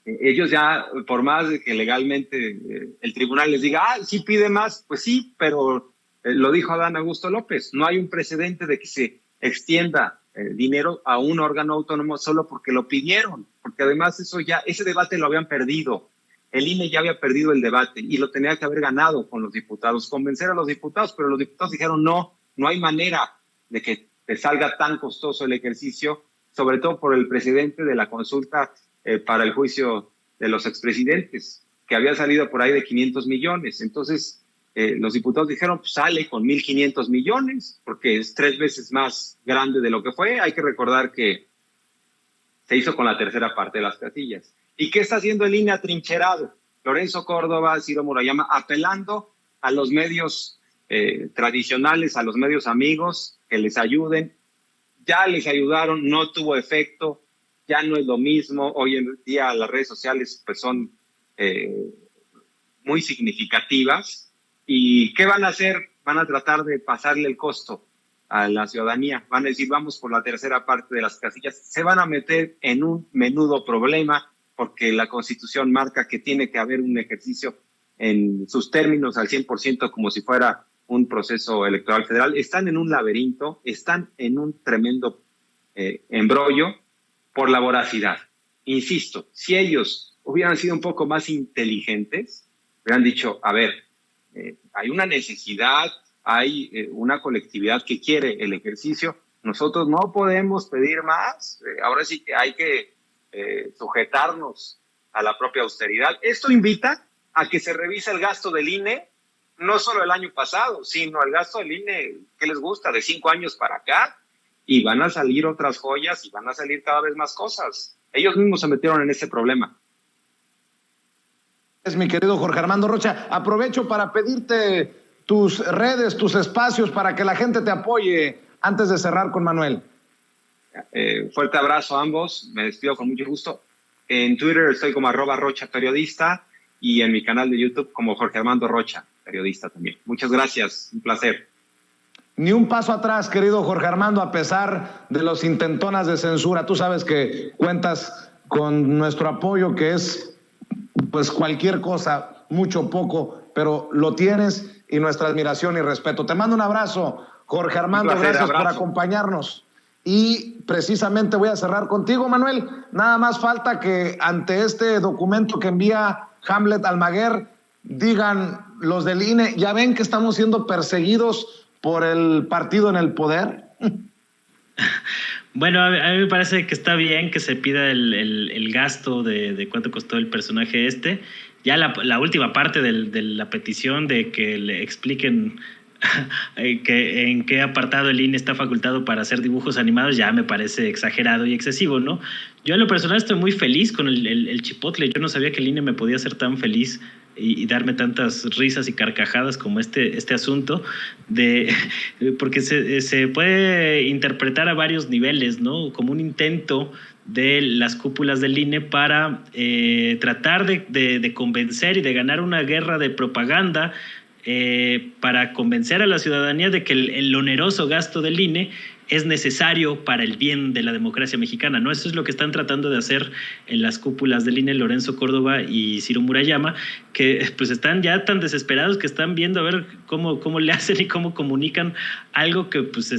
Speaker 4: Ellos ya, por más de que legalmente el tribunal les diga, sí pide más, pues sí, pero lo dijo Adán Augusto López, no hay un precedente de que se extienda dinero a un órgano autónomo solo porque lo pidieron, porque además ese debate lo habían perdido. El INE ya había perdido el debate y lo tenía que haber ganado con los diputados, convencer a los diputados, pero los diputados dijeron no hay manera de que te salga tan costoso el ejercicio, sobre todo por el precedente de la consulta para el juicio de los expresidentes, que había salido por ahí de 500 millones. Entonces, los diputados dijeron, pues sale con 1.500 millones, porque es 3 veces más grande de lo que fue. Hay que recordar que se hizo con la tercera parte de las casillas. ¿Y qué está haciendo el INE atrincherado? Lorenzo Córdoba, Ciro Murayama, apelando a los medios tradicionales, a los medios amigos, que les ayuden. Ya les ayudaron, no tuvo efecto, ya no es lo mismo. Hoy en día las redes sociales pues son muy significativas. ¿Y qué van a hacer? Van a tratar de pasarle el costo a la ciudadanía. Van a decir, vamos por la tercera parte de las casillas. Se van a meter en un menudo problema porque la Constitución marca que tiene que haber un ejercicio en sus términos al 100% como si fuera un proceso electoral federal. Están en un laberinto, están en un tremendo embrollo por la voracidad. Insisto, si ellos hubieran sido un poco más inteligentes, hubieran dicho, a ver, hay una necesidad, hay una colectividad que quiere el ejercicio, nosotros no podemos pedir más, ahora sí que hay que sujetarnos a la propia austeridad. Esto invita a que se revise el gasto del INE, no solo el año pasado, sino el gasto del INE, ¿qué les gusta? De 5 años para acá, y van a salir otras joyas y van a salir cada vez más cosas. Ellos mismos se metieron en ese problema.
Speaker 1: Mi querido Jorge Armando Rocha, aprovecho para pedirte tus redes, tus espacios para que la gente te apoye antes de cerrar con Manuel.
Speaker 4: Fuerte abrazo a ambos, me despido con mucho gusto. En Twitter estoy como @RochaPeriodista y en mi canal de YouTube como Jorge Armando Rocha, periodista también. Muchas gracias, un placer.
Speaker 1: Ni un paso atrás, querido Jorge Armando, a pesar de los intentonas de censura. Tú sabes que cuentas con nuestro apoyo, que es pues cualquier cosa, mucho, poco, pero lo tienes y nuestra admiración y respeto. Te mando un abrazo, Jorge Armando, gracias por acompañarnos. Y precisamente voy a cerrar contigo, Manuel. Nada más falta que ante este documento que envía Hamlet Almaguer digan los del INE, ya ven que estamos siendo perseguidos por el partido en el poder.
Speaker 3: Bueno, a mí me parece que está bien que se pida el gasto de cuánto costó el personaje este. Ya la última parte de la petición de que le expliquen en qué apartado el INE está facultado para hacer dibujos animados ya me parece exagerado y excesivo, ¿no? Yo en lo personal estoy muy feliz con el Chipotle. Yo no sabía que el INE me podía hacer tan feliz y darme tantas risas y carcajadas como este asunto, porque se puede interpretar a varios niveles, ¿no? Como un intento de las cúpulas del INE para tratar de convencer y de ganar una guerra de propaganda para convencer a la ciudadanía de que el oneroso gasto del INE es necesario para el bien de la democracia mexicana, ¿no? Eso es lo que están tratando de hacer en las cúpulas del INE Lorenzo Córdoba y Ciro Murayama, que pues están ya tan desesperados que están viendo a ver cómo le hacen y cómo comunican algo que pues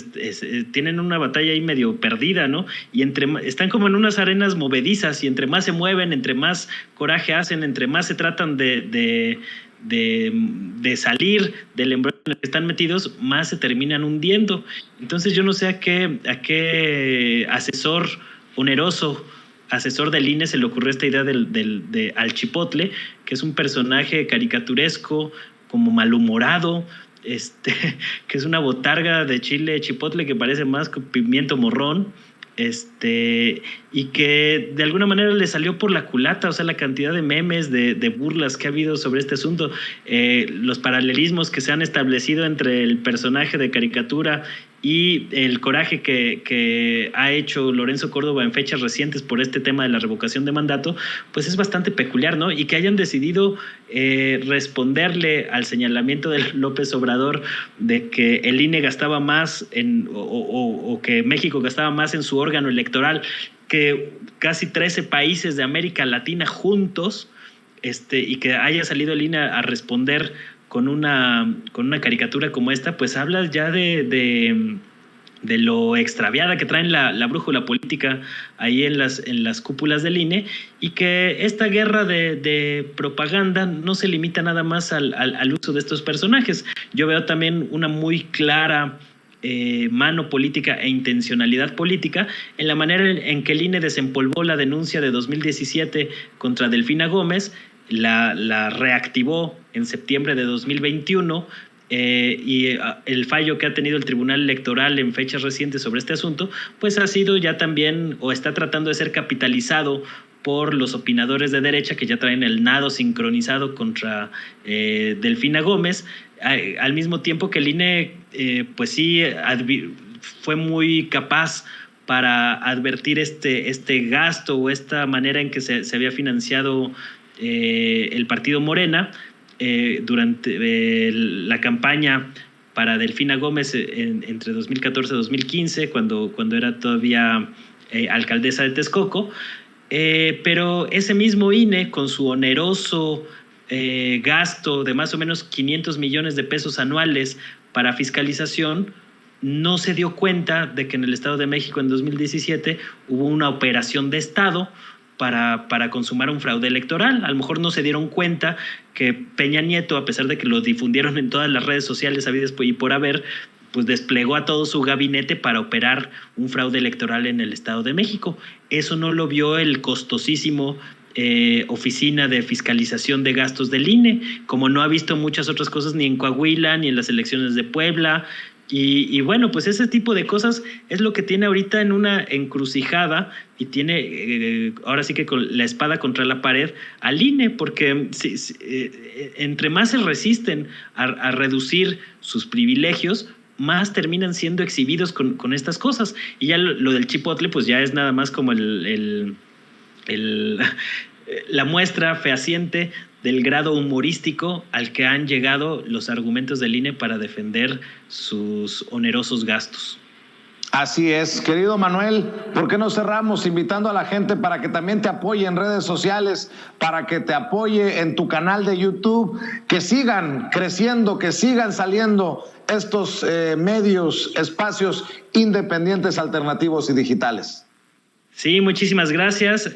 Speaker 3: tienen una batalla ahí medio perdida, ¿no? Y están como en unas arenas movedizas y entre más se mueven, entre más coraje hacen, entre más se tratan de salir del embrollo en el que están metidos, más se terminan hundiendo. Entonces yo no sé a qué asesor oneroso, asesor del INE, se le ocurrió esta idea de Al Chipotle, que es un personaje caricaturesco, como malhumorado, que es una botarga de chile chipotle que parece más que pimiento morrón, y que de alguna manera le salió por la culata, o sea, la cantidad de memes, de burlas que ha habido sobre este asunto, los paralelismos que se han establecido entre el personaje de caricatura y el coraje que ha hecho Lorenzo Córdoba en fechas recientes por este tema de la revocación de mandato, pues es bastante peculiar, ¿no? Y que hayan decidido responderle al señalamiento de López Obrador de que el INE gastaba más o que México gastaba más en su órgano electoral que casi 13 países de América Latina juntos, y que haya salido el INE a responder con una caricatura como esta, pues habla ya de lo extraviada que traen la brújula política ahí en las cúpulas del INE, y que esta guerra de propaganda no se limita nada más al uso de estos personajes. Yo veo también una muy clara mano política e intencionalidad política en la manera en que el INE desempolvó la denuncia de 2017 contra Delfina Gómez, la reactivó en septiembre de 2021, y el fallo que ha tenido el Tribunal Electoral en fechas recientes sobre este asunto, pues ha sido ya también, o está tratando de ser capitalizado por los opinadores de derecha que ya traen el nado sincronizado contra Delfina Gómez, al mismo tiempo que el INE, pues sí, fue muy capaz para advertir este gasto o esta manera en que se había financiado el partido Morena durante la campaña para Delfina Gómez entre 2014 y 2015, cuando era todavía alcaldesa de Texcoco, pero ese mismo INE, con su oneroso gasto de más o menos 500 millones de pesos anuales para fiscalización, no se dio cuenta de que en el Estado de México en 2017 hubo una operación de Estado para consumar un fraude electoral. A lo mejor no se dieron cuenta que Peña Nieto, a pesar de que lo difundieron en todas las redes sociales habidas y por haber, pues desplegó a todo su gabinete para operar un fraude electoral en el Estado de México. Eso no lo vio el costosísimo Oficina de Fiscalización de Gastos del INE, como no ha visto muchas otras cosas ni en Coahuila, ni en las elecciones de Puebla. Y bueno, pues ese tipo de cosas es lo que tiene ahorita en una encrucijada, y tiene ahora sí que con la espada contra la pared al INE, porque entre más se resisten a reducir sus privilegios, más terminan siendo exhibidos con estas cosas. Y ya lo del chipotle, pues ya es nada más como la muestra fehaciente del grado humorístico al que han llegado los argumentos del INE para defender sus onerosos gastos.
Speaker 1: Así es, querido Manuel, ¿por qué no cerramos invitando a la gente para que también te apoye en redes sociales, para que te apoye en tu canal de YouTube, que sigan creciendo, que sigan saliendo estos medios, espacios independientes, alternativos y digitales?
Speaker 3: Sí, muchísimas gracias.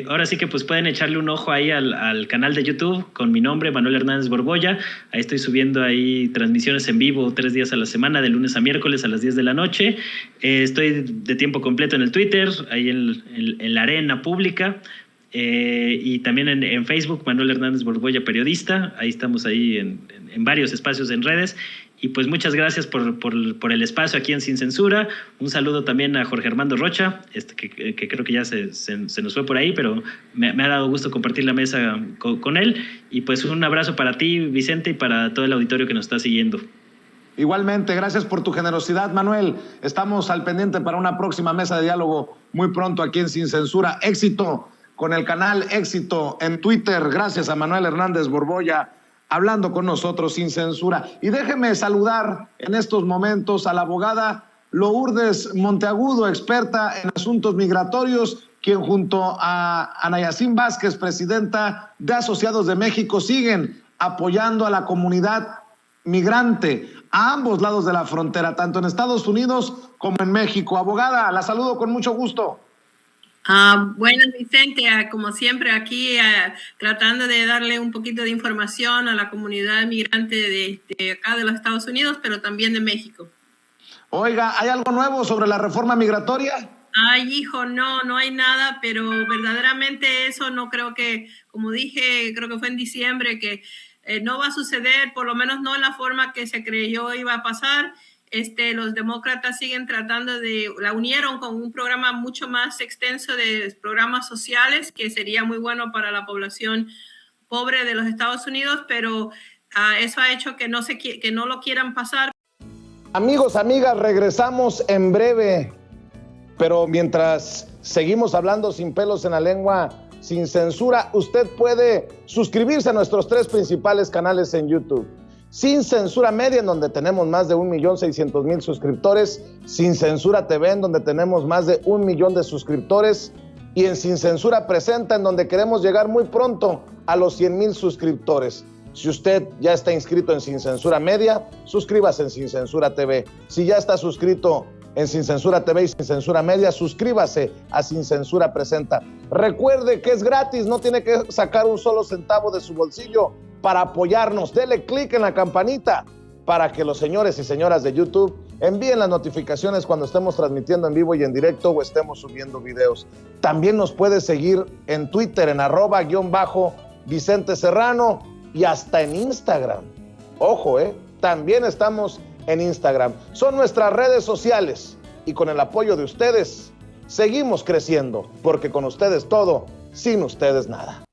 Speaker 3: Ahora sí que pues pueden echarle un ojo ahí al canal de YouTube con mi nombre, Manuel Hernández Borbolla. Ahí estoy subiendo ahí transmisiones en vivo 3 días a la semana, de lunes a miércoles a las 10 de la noche. Estoy de tiempo completo en el Twitter, ahí en la arena pública. Y también en Facebook, Manuel Hernández Borbolla, periodista. Ahí estamos ahí en varios espacios en redes. Y pues muchas gracias por el espacio aquí en Sin Censura. Un saludo también a Jorge Armando Rocha, que creo que ya se nos fue por ahí, pero me ha dado gusto compartir la mesa con él. Y pues un abrazo para ti, Vicente, y para todo el auditorio que nos está siguiendo.
Speaker 1: Igualmente, gracias por tu generosidad, Manuel. Estamos al pendiente para una próxima mesa de diálogo muy pronto aquí en Sin Censura. Éxito con el canal, éxito en Twitter. Gracias a Manuel Hernández Borbolla, hablando con nosotros Sin Censura. Y déjeme saludar en estos momentos a la abogada Lourdes Monteagudo, experta en asuntos migratorios, quien junto a Ana Yacín Vázquez, presidenta de Asociados de México, siguen apoyando a la comunidad migrante a ambos lados de la frontera, tanto en Estados Unidos como en México. Abogada, la saludo con mucho gusto.
Speaker 5: Bueno, Vicente, como siempre aquí tratando de darle un poquito de información a la comunidad migrante de acá de los Estados Unidos, pero también de México.
Speaker 1: Oiga, ¿hay algo nuevo sobre la reforma migratoria?
Speaker 5: Ay, hijo, no hay nada, pero verdaderamente eso no creo que, como dije, creo que fue en diciembre, que no va a suceder, por lo menos no en la forma que se creyó iba a pasar. Los demócratas siguen tratando la unieron con un programa mucho más extenso de programas sociales, que sería muy bueno para la población pobre de los Estados Unidos, pero eso ha hecho que no lo quieran pasar.
Speaker 1: Amigos, amigas, regresamos en breve, pero mientras seguimos hablando sin pelos en la lengua, sin censura, usted puede suscribirse a nuestros 3 principales canales en YouTube. Sin Censura Media, en donde tenemos más de 1,600,000 suscriptores, Sin Censura TV, en donde tenemos más de 1 millón de suscriptores, y en Sin Censura Presenta, en donde queremos llegar muy pronto a los 100,000 suscriptores. Si usted ya está inscrito en Sin Censura Media, suscríbase en Sin Censura TV. Si ya está suscrito en Sin Censura TV y Sin Censura Media, suscríbase a Sin Censura Presenta. Recuerde que es gratis, no tiene que sacar un solo centavo de su bolsillo para apoyarnos. Dele clic en la campanita para que los señores y señoras de YouTube envíen las notificaciones cuando estemos transmitiendo en vivo y en directo o estemos subiendo videos. También nos puede seguir en Twitter en @Vicente Serrano y hasta en Instagram. Ojo, también estamos en Instagram. Son nuestras redes sociales y con el apoyo de ustedes seguimos creciendo, porque con ustedes todo, sin ustedes nada.